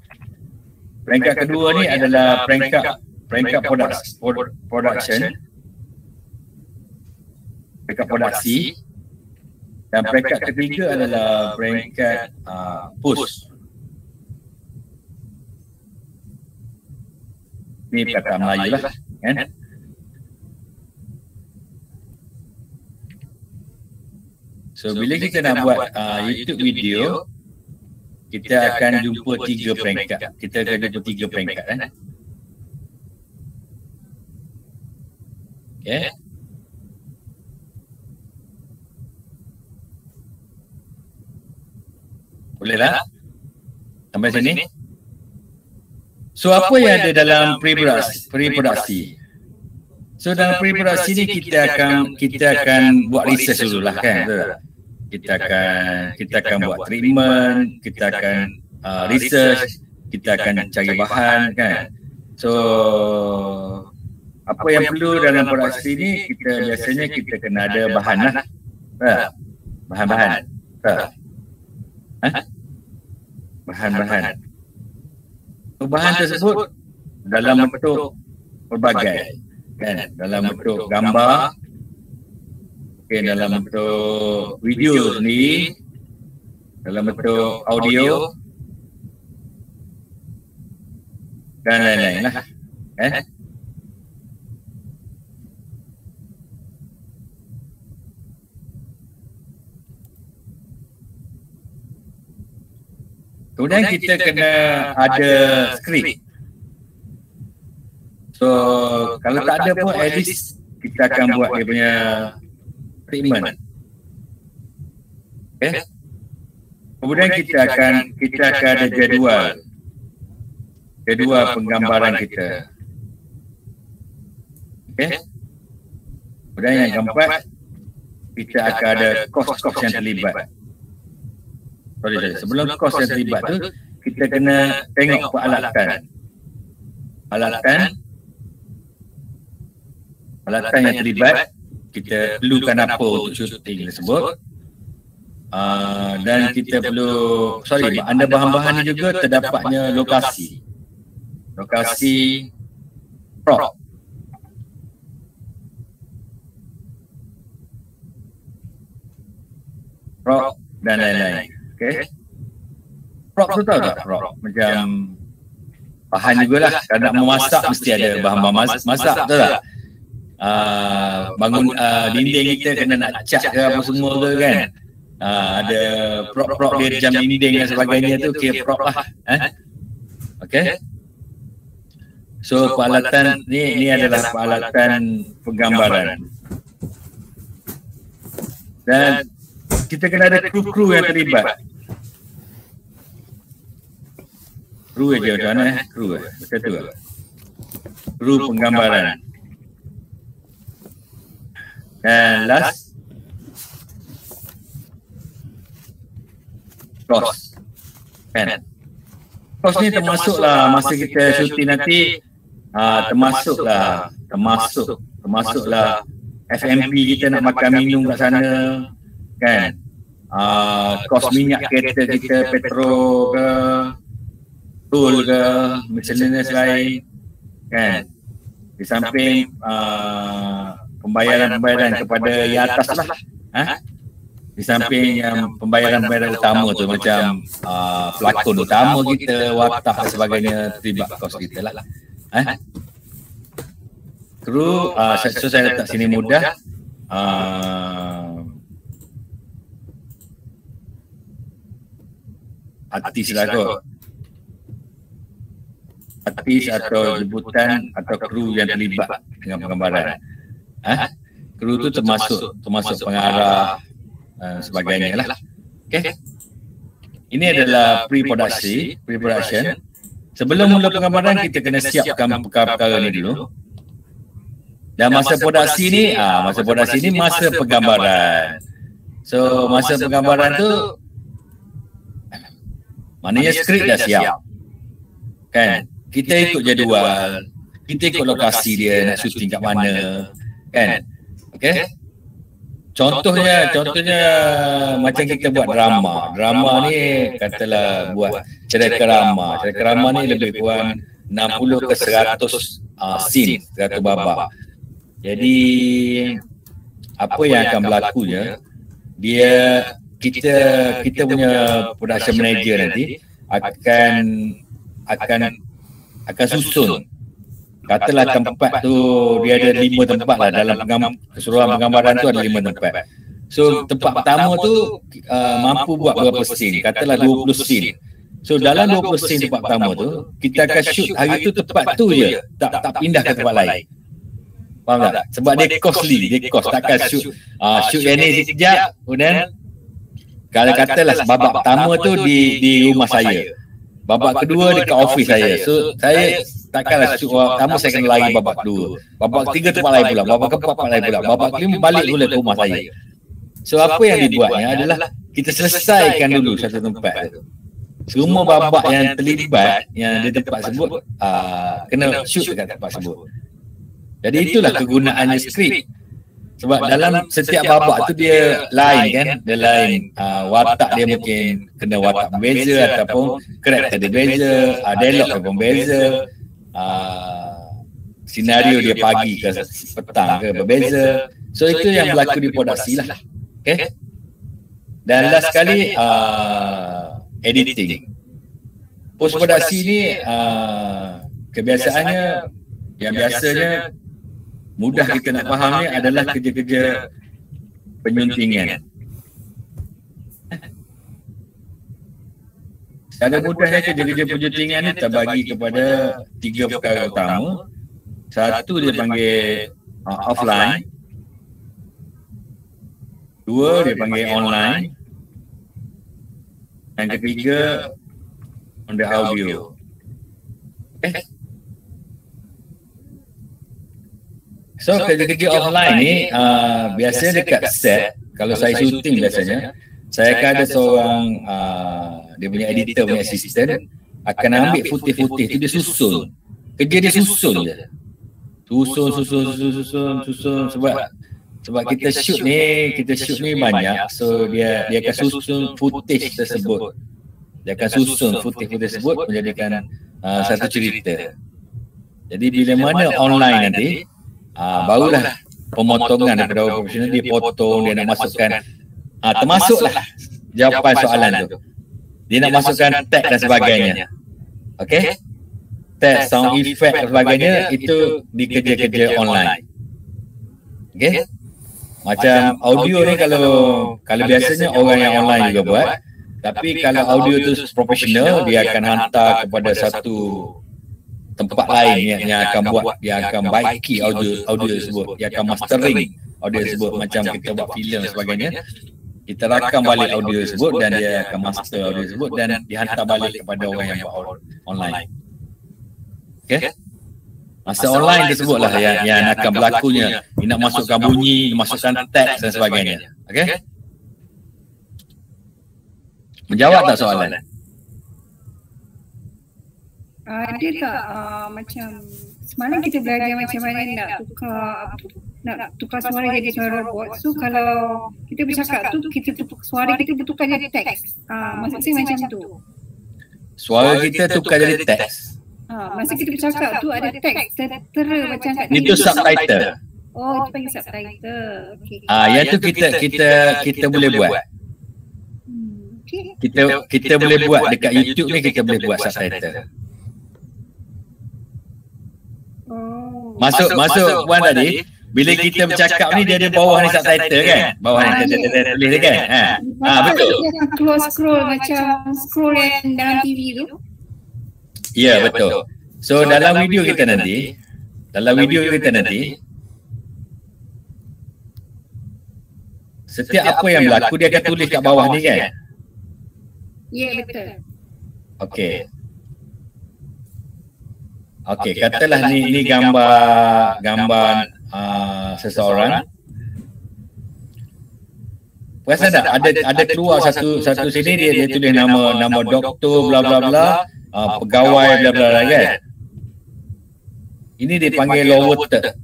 C: Peringkat kedua ni adalah peringkat production. Peringkat produksi. Dan peringkat ketiga adalah peringkat post. Ini kata Melayu lah, kan? So bila kita nak buat YouTube video, kita akan jumpa 3 peringkat. Kita akan jumpa 3 peringkat, kan? Okay. Boleh tak? Sampai sini? So apa yang ada dalam pre-produksi? So dalam pre-produksi ni kita akan buat research dulu lah, kan? Kita akan buat treatment, kita akan research, kita akan cari bahan, kan? So apa yang perlu dalam produksi ni, biasanya kita kena ada bahan lah. Bahan-bahan. Bahan-bahan. Bahan tersebut dalam bentuk berbagai, kan? Dalam bentuk gambar, dalam bentuk video sendiri, dalam bentuk audio dan lain-lain lah, kan? Kemudian kita kena ada skrip. So kalau tak ada pun at least kita akan buat dia punya treatment. Okay. Kemudian kita akan ada jadual penggambaran kita. Okay. Kemudian yang keempat, kita akan ada kos-kos yang terlibat. Sebelum kos yang terlibat tu, kita kena tengok peralatan yang terlibat, kita perlukan apa untuk syuting tersebut. Dan kita perlu, anda bahan-bahan ni juga terdapatnya lokasi prop. Prop dan lain-lain. Okay. Prop tu tahu tak prop? Macam bahan jugalah. Kalau nak memasak mesti ada bahan-bahan masak, betul tak? Bangun dinding kita kena nak cat ke apa semua tu kan. Ada prop-prop dia jam dinding dan sebagainya tu kira prop lah. Okay. So peralatan ni adalah peralatan penggambaran. Dan kita kena ada kru-kru yang terlibat. Kru aja macam mana kru macam tu lah. Kru penggambaran. Dan last cost. Kan? Cost ni termasuklah masa kita syuting nanti termasuklah FMP kita nak makan minum kat sana kan. Kos minyak kereta kita, petrol ke, tol ke, miscellaneous lain kan. Di samping pembayaran kepada yang atas lah. Di samping yang pembayaran utama tu macam pelakon utama kita, watak dan sebagainya terlibat kos kita lah. Kru, so saya letak sini mudah. Artis lah kot. Artis atau jemputan atau kru yang terlibat dengan penggambaran. Kru tu termasuk pengarah sebagainya lah. Okay. Ini adalah pre-production. Sebelum mula penggambaran kita kena siapkan perkara-perkara ni dulu. Dan masa produksi ni, masa penggambaran. So masa penggambaran tu maknanya skrip dah siap. Kan? Kita ikut jadual, kita ikut lokasi dia nak syuting kat mana. Kan? Okay? Contohnya macam kita buat drama. Drama ni katalah buat cerita rama. Cerita rama ni lebih kurang 60 ke 100 scene, 100 babak. Jadi apa yang akan berlakunya, kita punya production manager nanti akan susun. Katalah tempat tu dia ada 5 tempat lah dalam keseluruhan penggambaran tu ada 5 tempat. So tempat pertama tu mampu buat berapa scene? Katalah 20 scene. So dalam 20 scene tempat pertama tu kita akan shoot hari tu tempat tu je, tak pindah ke tempat lain. Faham tak? Sebab dia costly, takkan shoot yang ni sekejap, kemudian kalau katalah babak pertama tu di rumah saya, babak kedua dekat office saya. So saya takkanlah shoot pertama saya kena lari babak kedua, babak ketiga tempat lain pula, babak keempat tempat lain pula, babak kelima balik pula ke rumah saya. So apa yang dibuatnya adalah kita selesaikan dulu satu tempat tu. Semua babak yang terlibat yang di tempat tersebut kena shoot dekat tempat tersebut. Jadi itulah kegunaannya skrip. Sebab dalam setiap babak tu dia lain kan, dia lain. Watak dia mungkin kena watak berbeza ataupun karakter dia beza, dialog pun beza, senario dia pagi ke petang ke berbeza. So itu yang berlaku di produksi lah. Okay. Dan last sekali editing. Post produksi ni kebiasaannya yang biasanya mudah kita nak faham ni adalah kerja-kerja penyuntingan. Secara mudahnya kerja-kerja penyuntingan ni terbagi kepada 3 perkara utama. Satu dia panggil offline, 2 dia panggil online, yang ketiga on the audio. So kerja-kerja offline ni biasanya dekat set. Kalau saya syuting biasanya saya akan ada seorang dia punya editor, punya assistant akan ambil putih-putih tu dia susun. Kerja dia susun je. Susun sebab kita shoot ni banyak. So dia akan susun footage tersebut. Dia akan susun footage tersebut menjadikan satu cerita. Jadi bila mana online nanti, barulah pemotongan daripada orang profesional, dia potong, dia nak masukkan, termasuklah jawapan soalan tu. Dia nak masukkan tag dan sebagainya. Okey? Tag, sound effect dan sebagainya, itu di kerja-kerja online. Okey? Macam audio ni kalau biasanya orang yang online juga buat, tapi kalau audio tu profesional, dia akan hantar kepada satu tempat lain yang akan buat, dia akan baiki audio tersebut, dia akan mastering audio tersebut. Macam kita buat filem dan sebagainya, kita rakam balik audio tersebut dan dia akan master audio tersebut dan dihantar balik kepada orang yang buat online. Okey? Masa online tersebutlah yang akan berlakunya. Dia nak masukkan bunyi, masukkan teks dan sebagainya. Okey? Menjawab tak soalan?
E: Ada tak macam semalam kita belajar macam mana nak tukar suara jadi suara robot. So kalau kita bercakap tu, suara kita bertukar jadi teks. Maksud saya macam tu.
C: Suara kita tukar jadi teks.
E: Masa kita bercakap tu ada teks tertera macam kat
C: itu subtitle.
E: Oh, itu panggil subtitle. Okey.
C: Yang tu kita boleh buat. Kita boleh buat dekat YouTube ni, kita boleh buat subtitle. Masuk Puan tadi, bila kita bercakap ni dia ada bawah ni subtitle kan? Bawah ni kita tulis kan? Betul.
E: Scroll macam scroll yang dalam TV tu.
C: Ya, betul. So dalam video kita nanti, setiap apa yang berlaku dia akan tulis kat bawah ni kan?
E: Ya, betul.
C: Okey, katalah ni gambar seseorang. Perasan tak ada keluar satu sini dia tulis nama doktor bla bla bla, pegawai bla bla bla kan. Ini dipanggil lowater.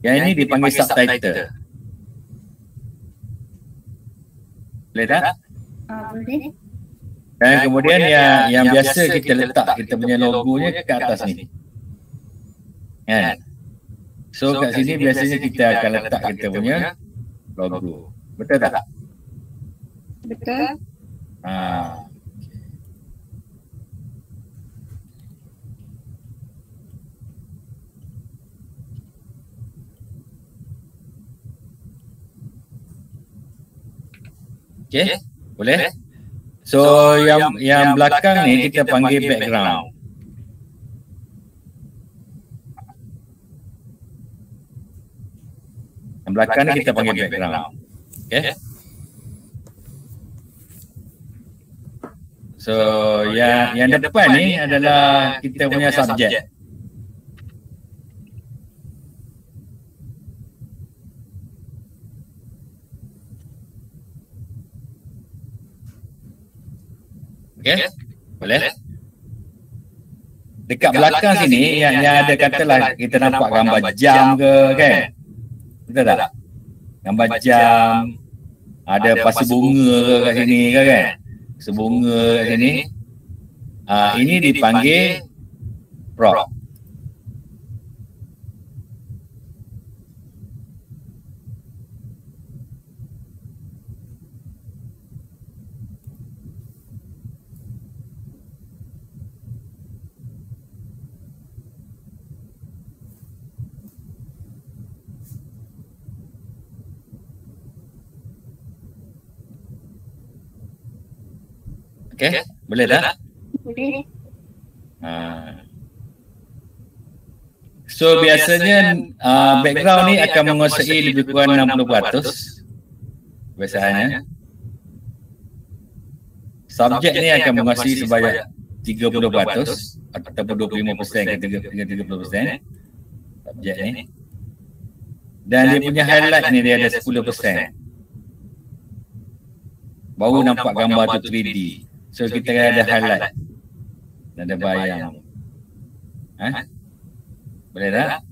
C: Yang ini dipanggil subtitle. Boleh tak?
E: Boleh.
C: Dan kemudian yang biasa kita letak kita punya logonya ke atas ni. Kan? So kat sini biasanya kita akan letak kita punya logo. Betul tak?
E: Betul.
C: Okey, boleh? So yang belakang ni kita panggil background. Yang belakang ni kita panggil background. Okey. So yang depan ni adalah kita punya subjek. Okey, boleh? Dekat belakang sini yang ada katalah kita nampak gambar jam ke kan? Betul tak? Gambar jam, ada pasu bunga ke kat sini ke kan? Pasu bunga kat sini. Ini dipanggil prop. Okey, boleh tak?
E: Boleh.
C: So biasanya background ni akan menguasai lebih kurang 60% biasanya. Subjek ni akan menguasai sebanyak 30% ataupun 25% ke 30% subjek ni. Dan dia punya highlight ni dia ada 10%. Baru nampak gambar tu 3D. So kita ada highlight. Ada bayang. Boleh tak?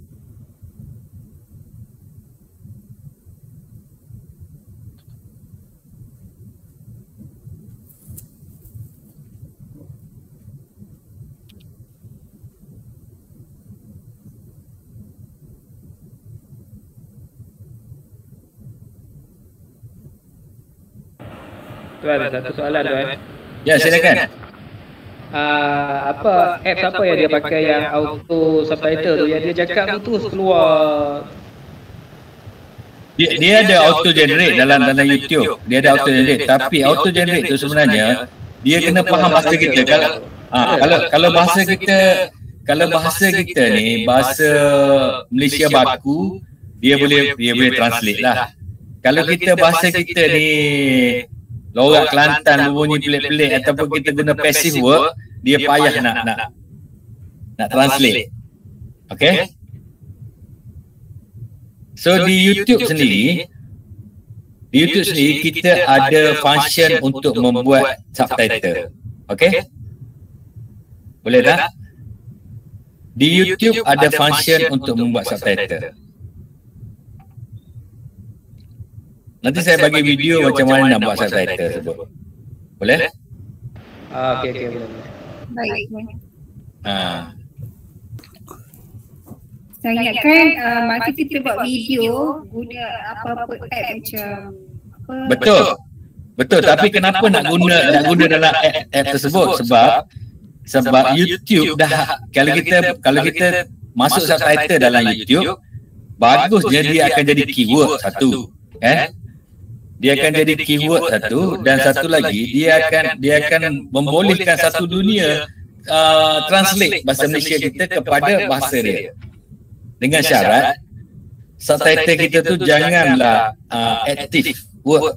F: Tuan, satu soalan tuan.
C: Ya, silakan.
F: Apa apps apa yang dia pakai yang auto subtitle tu, yang dia cakap tu terus keluar?
C: Dia ada auto generate dalam YouTube. Dia ada auto generate, tapi auto generate tu sebenarnya dia kena faham bahasa kita. Kalau bahasa kita ni bahasa Malaysia baku, dia boleh translate lah. Kalau kita bahasa kita ni lorak Kelantan berbunyi pelik-pelik ataupun kita guna passive work, dia payah nak translate. Okay? So di YouTube sendiri kita ada function untuk membuat subtitle. Okay? Boleh tak? Di YouTube ada function untuk membuat subtitle. Nanti saya bagi video macam mana nak buat subtitle sebut. Boleh?
F: Okey boleh.
E: Baik. Saya ingatkan masa kita buat video guna apa-apa app macam apa. Betul, tapi kenapa nak guna dalam app tersebut? Sebab YouTube dah kalau kita masuk subtitle dalam YouTube, bagusnya dia akan jadi keyword satu, kan? Dia akan jadi keyword satu, dan satu lagi dia akan membolehkan satu dunia translate bahasa Malaysia kita kepada bahasa dia. Dengan syarat subtitle kita tu janganlah active word,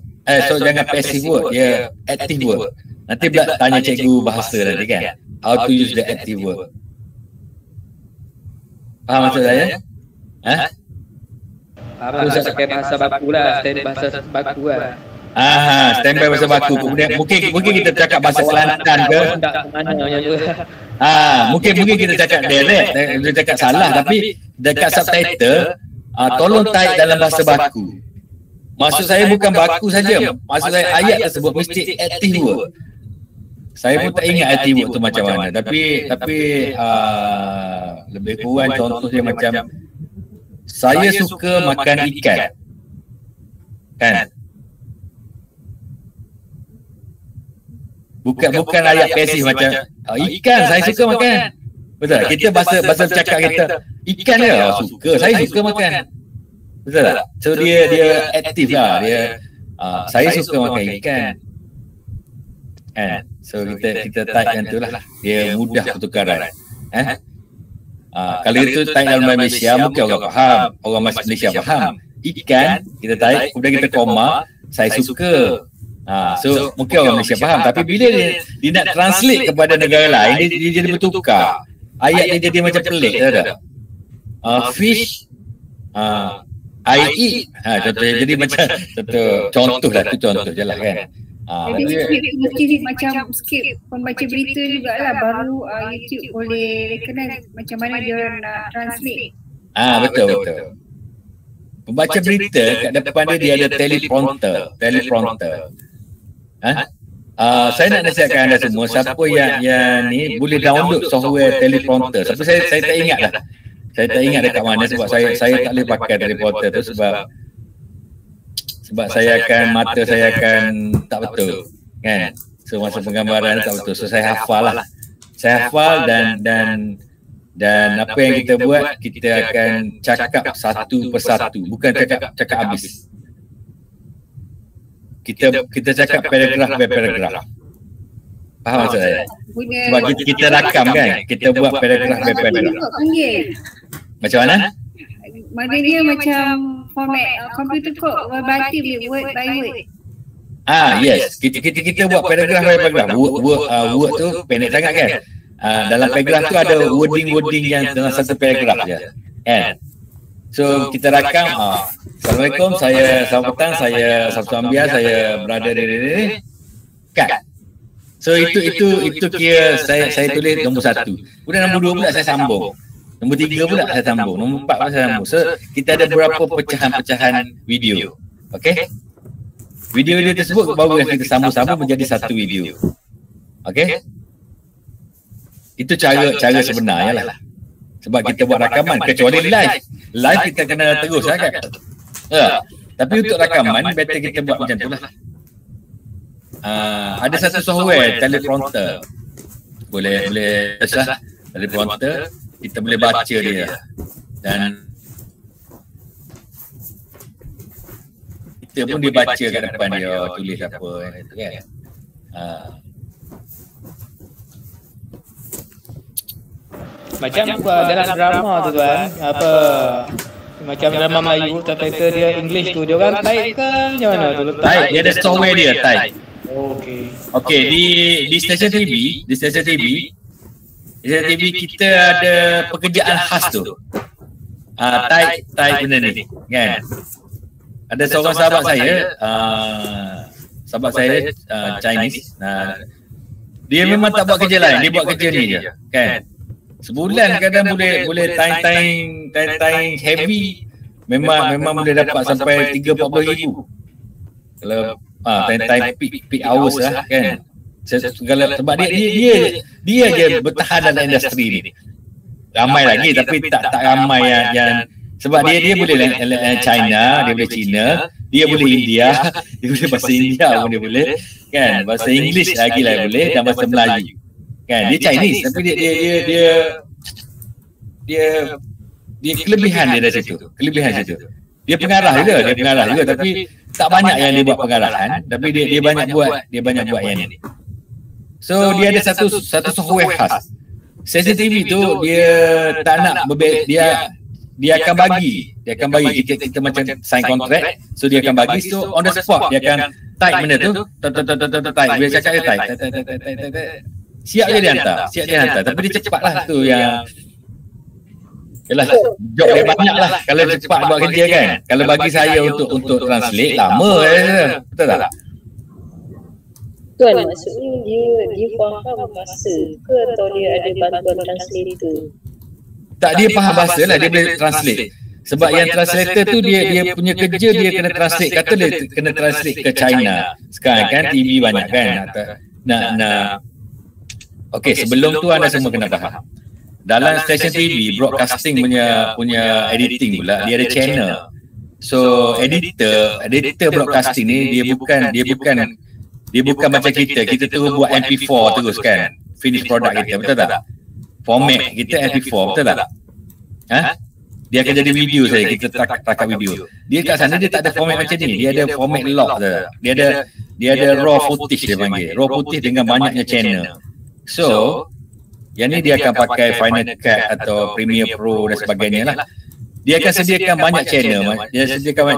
E: jangan passive word, dia active word. Nanti pula tanya cikgu bahasa nanti kan, how to use the active word. Faham maksud saya?
F: Apa saya pakai bahasa baku lah, bahasa baku lah.
C: Standby bahasa baku. Kemudian mungkin kita cakap bahasa Kelantan ke? Mungkin kita cakap direct, kita cakap salah, tapi dekat subtitle tolong type dalam bahasa baku. Maksud saya bukan baku saja. Maksud saya ayat tersebut mesti active word. Saya pun tak ingat active word tu macam mana, tapi lebih kurang contoh dia macam saya suka makan ikan. Kan? Bukan ayat pasif macam ikan saya suka makan. Betul tak? Kita bahasa cakap kita ikan dia suka, saya suka makan. Betul tak? So dia aktif lah, dia saya suka makan ikan. So kita type yang tu lah, dia mudah pertukaran. Kalau itu type dalam Malaysia mungkin orang faham, orang Malaysia faham. Ikan kita type, kemudian kita koma, saya suka. So mungkin orang Malaysia faham, tapi bila dia nak translate kepada negara lain, dia jadi bertukar. Ayat dia jadi macam pelik, tak? Fish, I eat. Jadi macam contoh lah, tu contoh je lah kan.
E: Jadi mesti macam skip pembaca berita jugalah, baru YouTube boleh recognize macam mana dia nak translate.
C: Betul. Pembaca berita kat depan dia ada teleprompter. Saya nak nasihatkan anda semua, siapa yang ni boleh download software teleprompter. Tapi saya tak ingat dah. Saya tak ingat dekat mana, sebab saya tak boleh pakai teleprompter tu sebab mata saya akan tak betul, kan? So masa penggambaran tak betul. So saya hafal lah. Saya hafal dan apa yang kita buat, kita akan cakap satu persatu, bukan cakap habis. Kita cakap paragraf by paragraf. Faham maksud saya? Sebab kita rakam kan, kita buat paragraf by paragraf. Macam mana?
E: Maknanya macam format computer code, berarti word by word.
C: Yes, kita buat paragraf by paragraf. Word tu pendek sangat kan. Dalam paragraf tu ada wording yang dalam satu paragraf je. Kan? So kita rakam, Assalamualaikum, selamat petang, saya Sabtu Ambiar, saya berada di kan. So itu kira saya tulis nombor 1. Kemudian nombor 2 pula saya sambung. Nombor 3 pula saya sambung. Nombor 4 pula saya sambung. So kita ada beberapa pecahan-pecahan video. Okey? Video-video tersebut baru kita sambung-sambung menjadi satu video. Okey? Itu cara sebenarnya lah. Sebab kita buat rakaman, kecuali live. Live kita kena terus kan. Tapi untuk rakaman better kita buat macam tu lah. ada satu software teleprompter. Boleh lah teleprompter, kita boleh baca dia. Dan kita pun dia baca kat depan dia, tulis apa kan.
F: Macam dalam drama tu kan, apa macam drama Melayu tapi dia English tu, dia orang type ke macam mana tu letak?
C: Type, dia ada software dia type.
F: Okey,
C: di stesen TV kita ada pekerjaan khas tu. Type benda ni kan. Ada seorang sahabat saya Chinese. Dia memang tak buat kerja lain, dia buat kerja ni je kan. Sebulan kadang boleh time heavy, memang boleh dapat sampai 30-40 ribu. Kalau time peak hours lah kan. Sebab dia je bertahan dalam industri ni. Ramai lagi tapi tak ramai yang sebab dia boleh China, dia boleh Cina, dia boleh India, dia boleh bahasa India pun dia boleh kan, bahasa English lagi lah boleh, dan bahasa Melayu kan. Dia Chinese tapi dia kelebihan dia dari situ, dia pengarah juga tapi tak banyak yang dia buat pengarahan, tapi dia banyak buat yang ni. So dia ada satu software khas. CCTV tu dia tak nak dia akan bagi kita macam sign contract, so dia akan bagi, so on the spot dia akan type benda tu, type dia cakap dia type, siap dia hantar, tapi dia cepatlah tu yang yalah, job dia banyak lah kalau cepat buat kerja kan. Kalau bagi saya untuk translate lama betul tak?
G: Tuan, maksudnya dia faham bahasa ke atau dia ada bantuan translator?
C: Tak, dia faham bahasa lah, dia boleh translate. Sebab yang translator tu dia punya kerja, dia kena translate, kata dia kena translate ke China. Sekarang kan TV banyak kan nak okey, sebelum tu anda semua kena faham. Dalam stesen TV broadcasting punya editing pula, dia ada channel. So editor broadcasting ni dia bukan macam kita terus buat MP4 terus kan, finish product kita, betul tak? Format kita MP4, betul tak? Dia akan jadi video saya, kita takap video. Dia kat sana dia tak ada format macam ni, dia ada format lock je. Dia ada raw footage dia panggil, raw footage dengan banyaknya channel. So yang ni dia akan pakai Final Cut atau Premiere Pro dan sebagainya lah. Dia akan sediakan banyak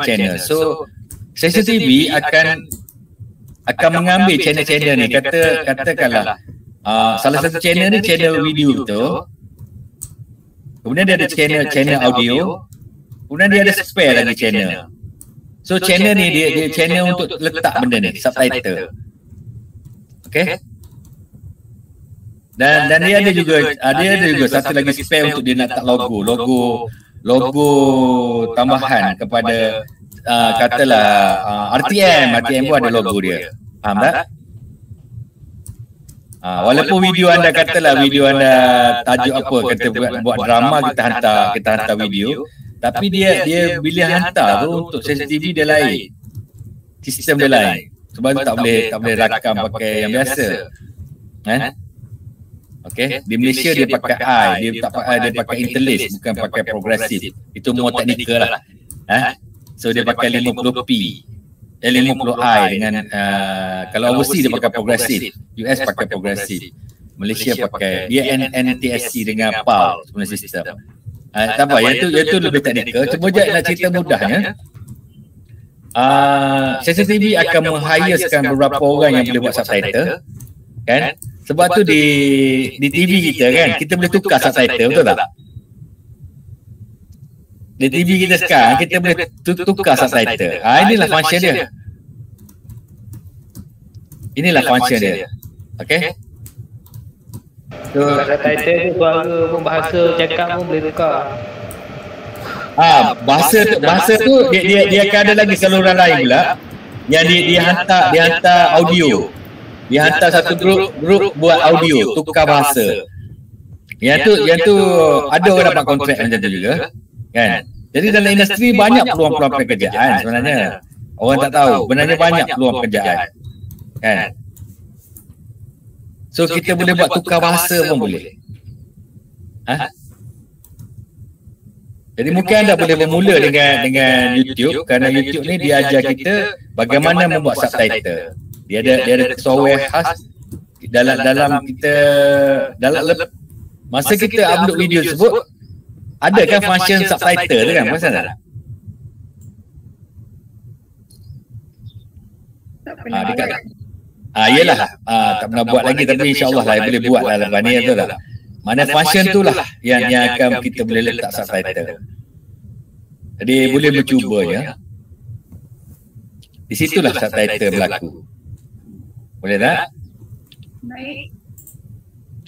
C: channel. So CCTV akan mengambil channel-channel ni, katakanlah salah satu channel ni channel video tu, kemudian dia ada channel audio, kemudian dia ada spare lagi channel. So channel ni dia channel untuk letak benda ni, subtitle. Okay? Dan dia ada juga satu lagi spare untuk dia nak letak logo tambahan kepada katalah RTM pun ada logo dia. Faham tak? Walaupun video anda tajuk apa, kata buat drama, kita hantar video, tapi dia bila hantar tu untuk CCTV dia lain, sistem dia lain. Sebab tu tak boleh rakam pakai yang biasa. Okey, di Malaysia dia pakai dia pakai interlace, bukan pakai progresif. Itu more teknikal lah. So dia pakai 50p, 50i dengan kalau overseas dia pakai progresif, US pakai progresif, Malaysia pakai dia NTSC dengan PAL sebenarnya sistem. Tak apa, yang tu lebih teknikal. Cuma je nak cerita mudahnya. CCTV akan meng-hirekan beberapa orang yang boleh buat subtitle, kan? Sebab tu di TV kita kan, kita boleh tukar subtitle, betul tak? Di TV kita sekarang, kita boleh tukar subtitle. Inilah function dia. Okay?
F: So, subtitle tu suara pun, bahasa cakap pun boleh tukar.
C: Bahasa tu dia akan ada lagi saluran lain pula yang dia hantar audio. Dia hantar satu grup buat audio, tukar bahasa. Yang tu ada orang dapat kontrak macam tu juga, kan? Jadi dalam industri banyak peluang-peluang pekerjaan sebenarnya. Orang tak tahu, sebenarnya banyak peluang pekerjaan. Kan? So kita boleh buat tukar bahasa pun boleh. Jadi mungkin anda boleh bermula dengan YouTube, kerana YouTube ni dia ajar kita bagaimana membuat subtitle. Dia ada software khas dalam kita masa kita upload video tersebut, ada kan function subtitle tu kan, pasal tak? Dekat yelah, tak pernah buat lagi, tapi insyaAllah lah boleh buat lah lepas ni, betul tak? Mana function tu lah yang akan kita boleh letak subtitle. Jadi boleh mencubanya. Di situlah subtitle berlaku. Boleh tak?
E: Baik.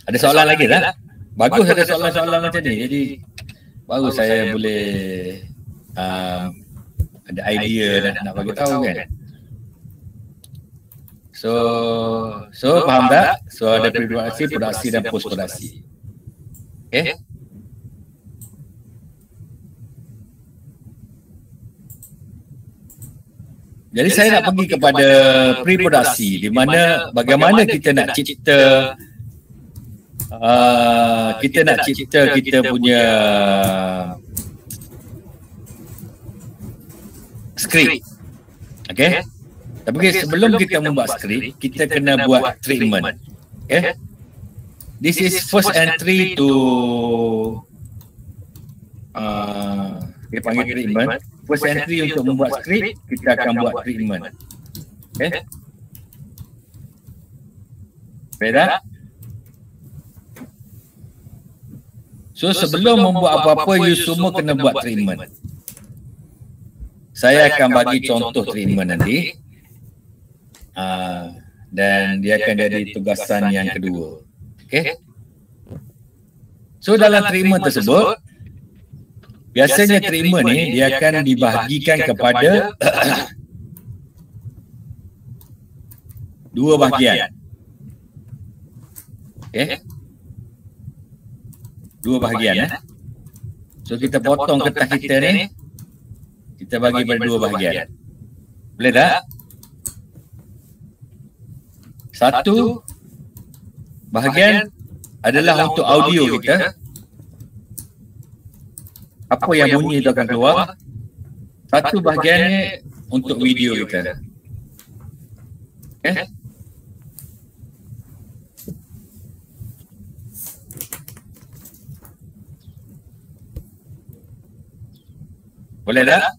C: Ada soalan lagi tak? Bagus ada soalan-soalan macam ni. Jadi baru saya boleh ada idea nak bagi tahu kan. So faham tak? So ada pre-produksi, produksi dan post-produksi. Okay? Jadi saya nak pergi kepada pre-produksi, di mana bagaimana kita nak cipta kita punya skrip. Okay? Tapi sebelum kita membuat skrip, kita kena buat treatment. Okay? This is first entry to kita panggil treatment. First entry untuk membuat skrip, kita akan buat treatment. Okay? Beda? So sebelum membuat apa-apa, you semua kena buat treatment. Saya akan bagi contoh treatment nanti. Dan dia akan jadi tugasan yang kedua. Okay? So dalam treatment tersebut, biasanya treatment ni dia akan dibahagikan kepada dua bahagian. Okay? Dua bahagian. So kita potong kertas kita ni, kita bagi pada dua bahagian. Boleh tak? Satu bahagian adalah untuk audio kita. Apa yang bunyi itu akan keluar. Satu bahagiannya untuk video kita. Okay? Boleh tak?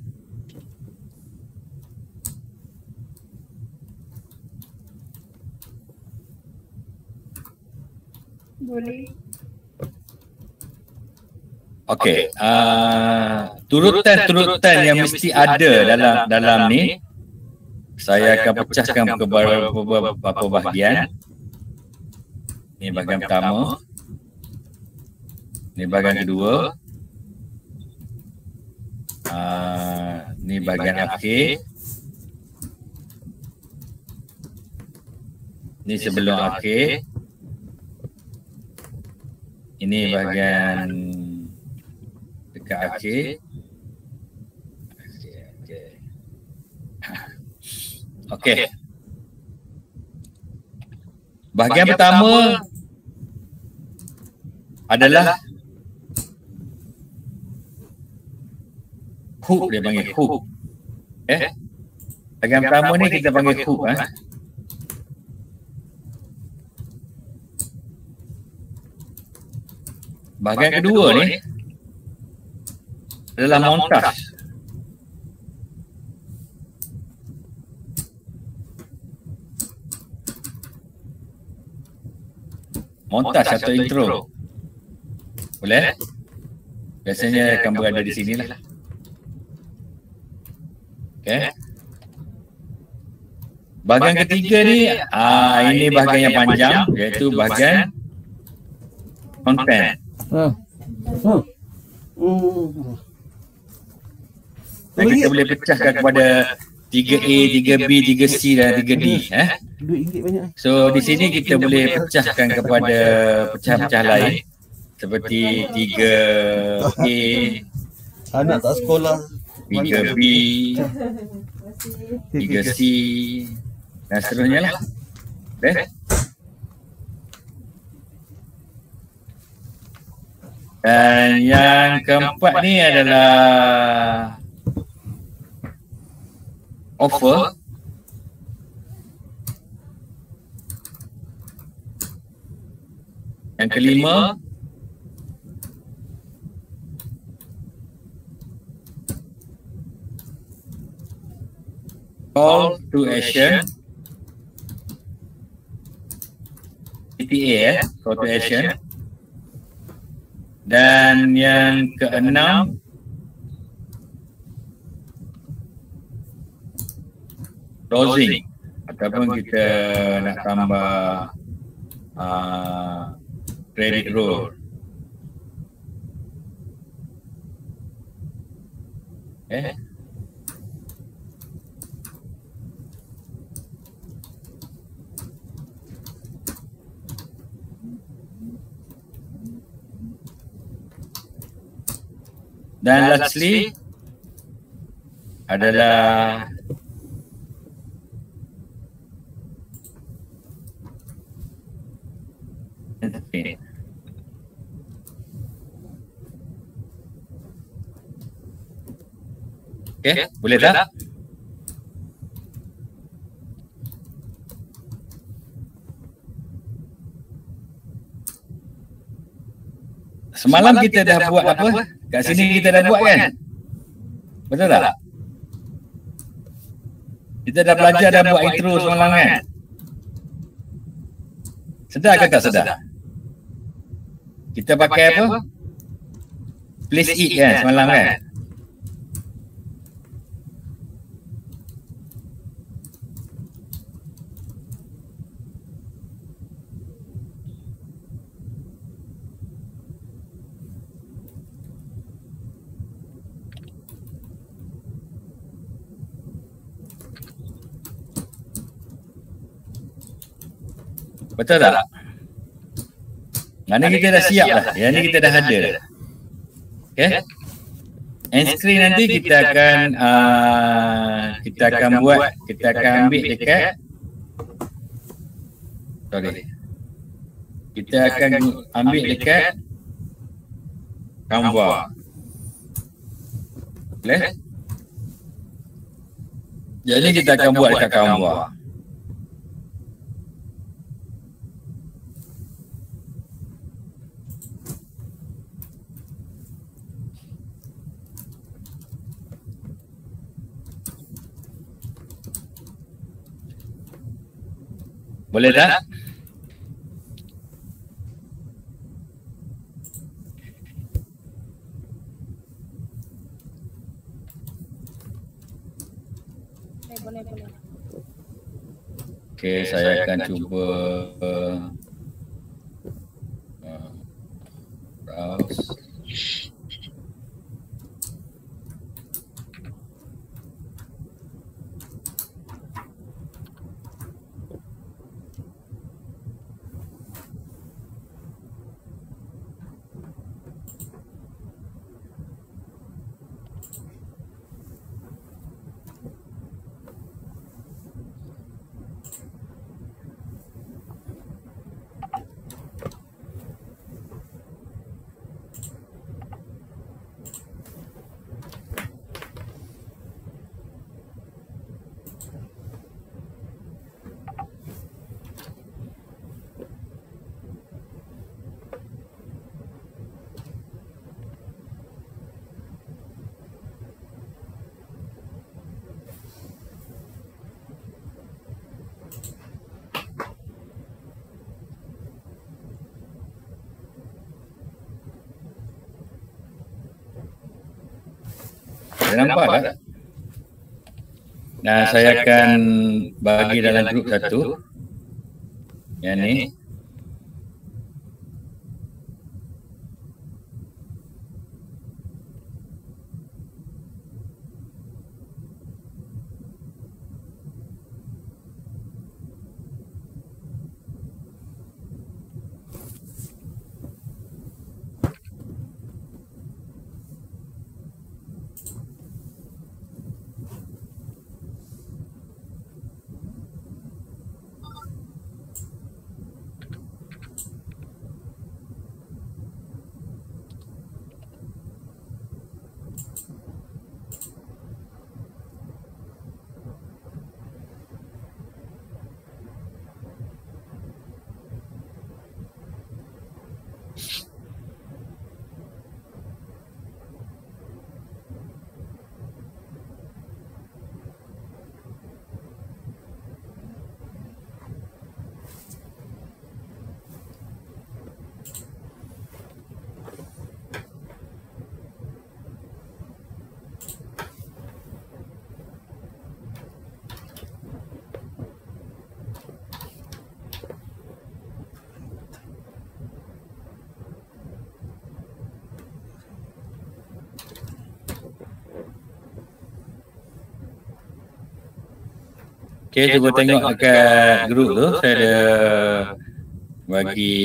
E: Boleh.
C: Okey, turutan yang mesti ada dalam ni saya akan pecahkan kepada beberapa bahagian. Ini bahagian pertama. Ini bahagian kedua. Ini bahagian akhir. Ini sebelum akhir. Ini bahagian dekat akhir. Okey. Bahagian pertama adalah hook, dia panggil hook. Bahagian pertama ni kita panggil hook. Bahagian kedua ni adalah montaj. Montaj atau intro. Boleh? Biasanya akan berada di sini lah. Okay. Bahagian ketiga ni, ini bahagian yang panjang, iaitu bahagian content. Dan kita boleh pecahkan kepada 3A, 3B, 3C dan 3D. So di sini kita boleh pecahkan kepada pecah-pecah lain seperti 3A,
A: anak tak sekolah,
C: 3B, 3C dan seterusnya lah. Boleh? Dan yang keempat ni adalah offer. Yang kelima call to action. CTA call to action. Dan yang keenam closing, ataupun kita nak tambah credit roll. Okay. Dan lastly adalah entertain. Okay, boleh tak? Semalam kita dah buat apa? Kat sini kita dah buat kan? Betul tak? Kita dah belajar dah buat intro semalam kan? Sedar ke tak sedar? Kita pakai apa? Please eat kan semalam kan? Betul tak? Mana kita dah siap lah. Yang ni kita dah ada dah. Okay? End screen nanti kita akan ambil dekat kita akan ambil dekat Canva. Boleh? Jadi kita akan buat dekat Canva. Boleh tak?
E: Boleh.
C: Okey, saya akan cuba browse. Dah nampak tak? Nah, saya akan bagi dalam grup satu. Yang ni. Okay, cuba tengok dekat grup tu. Saya ada bagi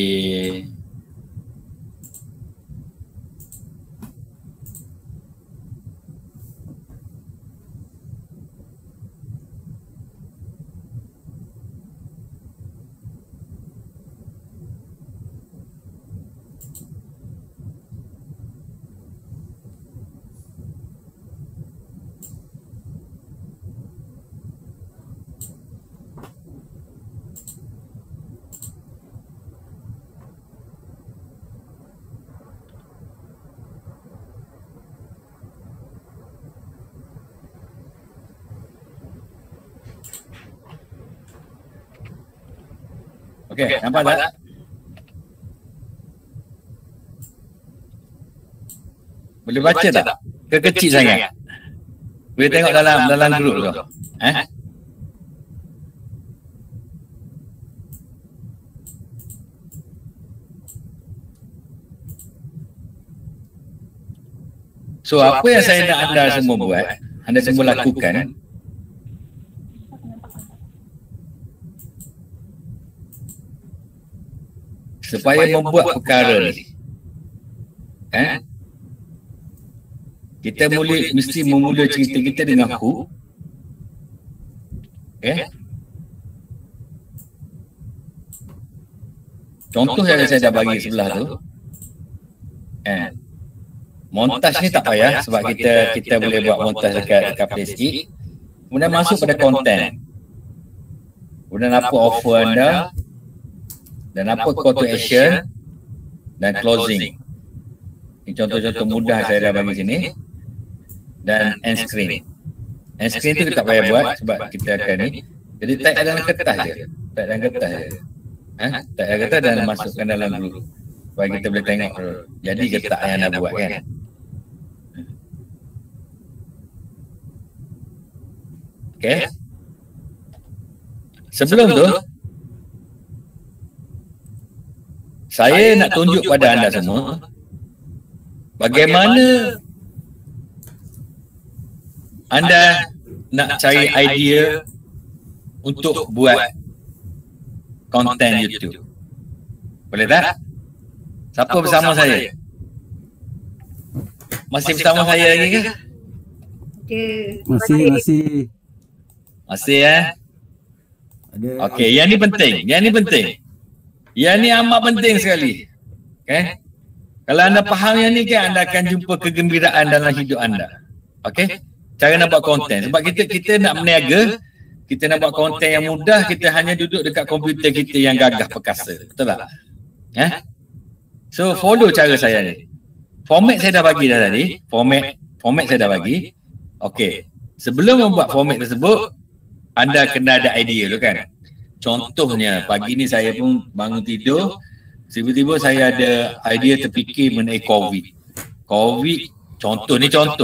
C: okey, nampak tak? Boleh baca tak? Ke kecil sangat? Boleh tengok dalam grup tu. So apa yang saya nak anda semua buat, anda semua lakukan, supaya membuat perkara ni, kita mesti memula cerita kita dengan who. Contoh yang saya dah bagi sebelah tu, montaj ni tak payah sebab kita boleh buat montaj dekat Facebook. Kemudian masuk pada konten. Kemudian apa offer anda dan apa call to action dan closing. Ini contoh-contoh mudah saya dah bagi sini. Dan end screen. End screen tu kita tak payah buat sebab kita akan ni. Jadi type dalam kertas je. Type dalam kertas je. Type dalam kertas dan masukkan dalam grup. Supaya kita boleh tengok jadi ke tak yang anda buat kan. Okay. Sebelum tu, saya nak tunjuk pada anda semua bagaimana anda nak cari idea untuk buat konten YouTube. Boleh tak? Siapa bersama saya? Masih bersama saya lagi ke?
A: Masih.
C: Masih Okey, yang ni penting. Yang ni amat penting sekali. Okay? Kalau anda faham yang ni kan, anda akan jumpa kegembiraan dalam hidup anda. Okey? Cara nak buat konten. Sebab kita nak berniaga, kita nak buat konten yang mudah, kita hanya duduk dekat komputer kita yang gagah perkasa. Betul tak? So follow cara saya ni. Format saya dah bagi dah tadi. Format saya dah bagi. Okey. Sebelum membuat format tersebut, anda kena ada idea tu kan. Contohnya, pagi ni saya pun bangun tidur, tiba-tiba saya ada idea terfikir mengenai COVID. Contoh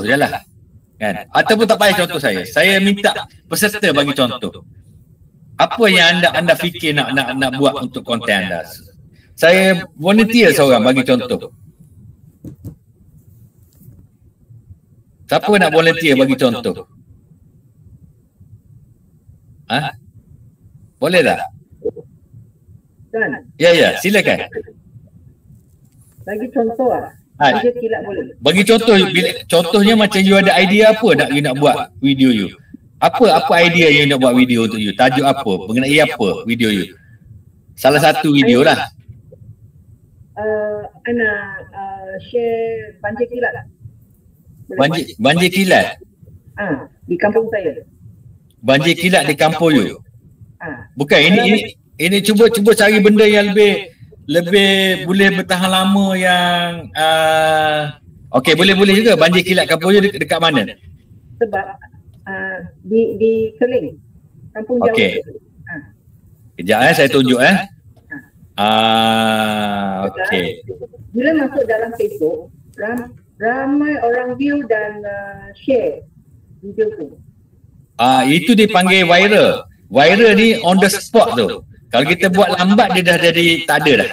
C: je lah. Kan? Ataupun tak payah contoh saya minta peserta bagi contoh. Apa yang anda fikir nak buat untuk konten anda. Saya volunteer seorang bagi contoh. Siapa nak volunteer bagi contoh? Boleh tak? Ya, silakan.
B: Bagi contoh Bagi kilat boleh.
C: Bagi contoh, contohnya macam you ada idea apa nak you nak buat video you. Apa idea you nak buat video untuk you? Tajuk apa? Mengenai apa video you? Salah satu video lah.
B: Ana share banjir kilat.
C: Banjir kilat?
B: Di kampung saya.
C: Banjir kilat di kampung you? Bukan, ini cuba cari benda yang lebih boleh bertahan lama yang okey, boleh juga. Banjir kilat kampung you dekat mana?
B: Sebab di Keling, kampung Jawa.
C: Okey. Kejap saya tunjuk okey.
B: Bila masuk dalam Facebook, ramai orang view dan share video tu.
C: Itu dipanggil viral. Viral ni on the spot tu. Kalau kita buat lambat dia dah jadi tak ada dah.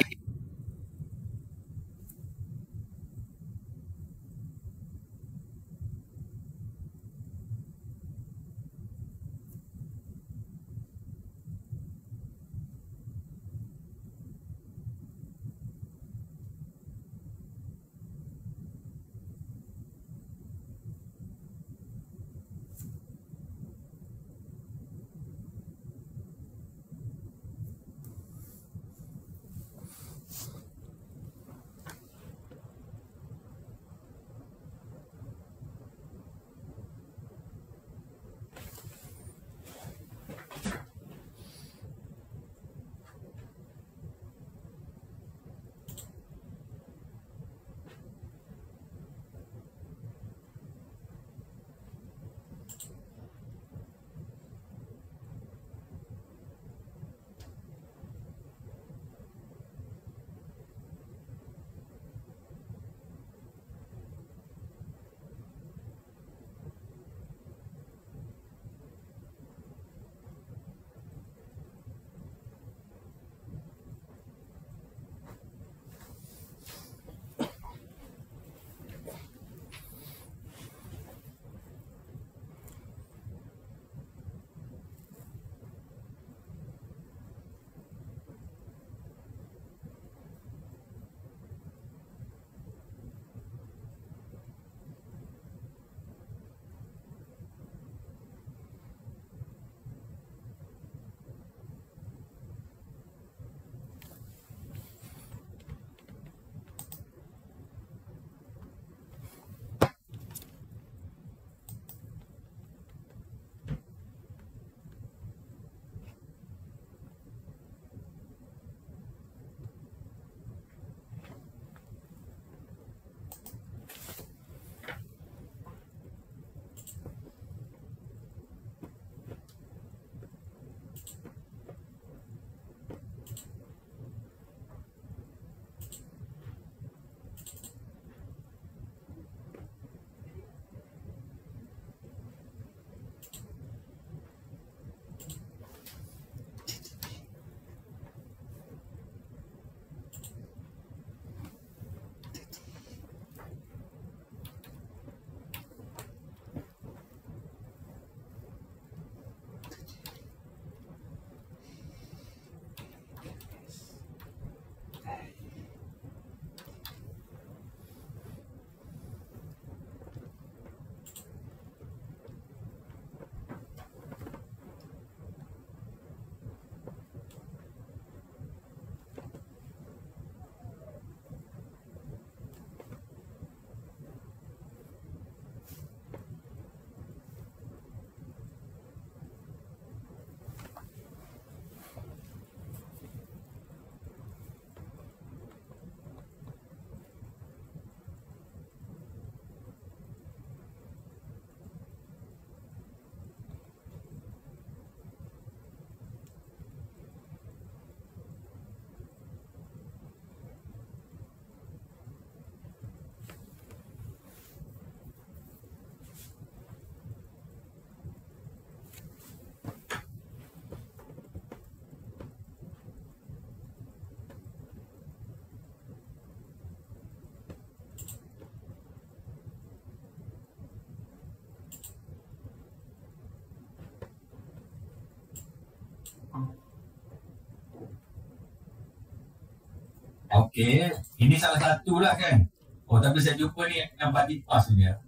C: okey, ini salah satu lah kan. Oh, tapi saya jumpa ni yang party pass punya.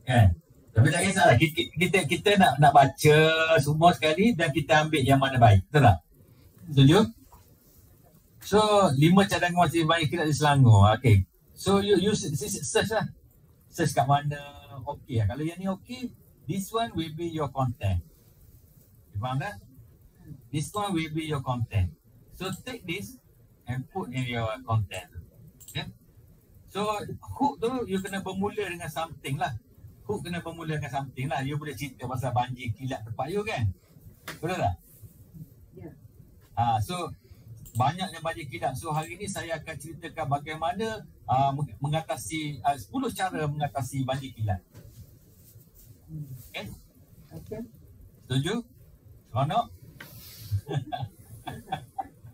C: Kan? Tapi tak kisahlah, kita nak baca semua sekali dan kita ambil yang mana baik. Betul tak? Setuju? So, 5 cadangan masih banyak kilat di Selangor. Okay. So, you search lah. Search kat mana. Okay lah. Kalau yang ni okay, this one will be your content. You faham tak? This one will be your content. So, take this and put in your content. Okay? So, hook tu, you kena bermula dengan something lah. Hook kena bermula dengan something lah. You boleh cerita pasal banjir kilat tempat you kan? Betul tak?
B: Ya.
C: So, banyaknya banjir kilat. So, hari ni saya akan ceritakan bagaimana mengatasi 10 cara mengatasi banjir kilat. Okay?
B: Okay.
C: Setuju? Seronok?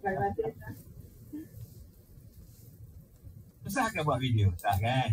B: Terima kasih.
C: Susah kan buat video? Tak kan?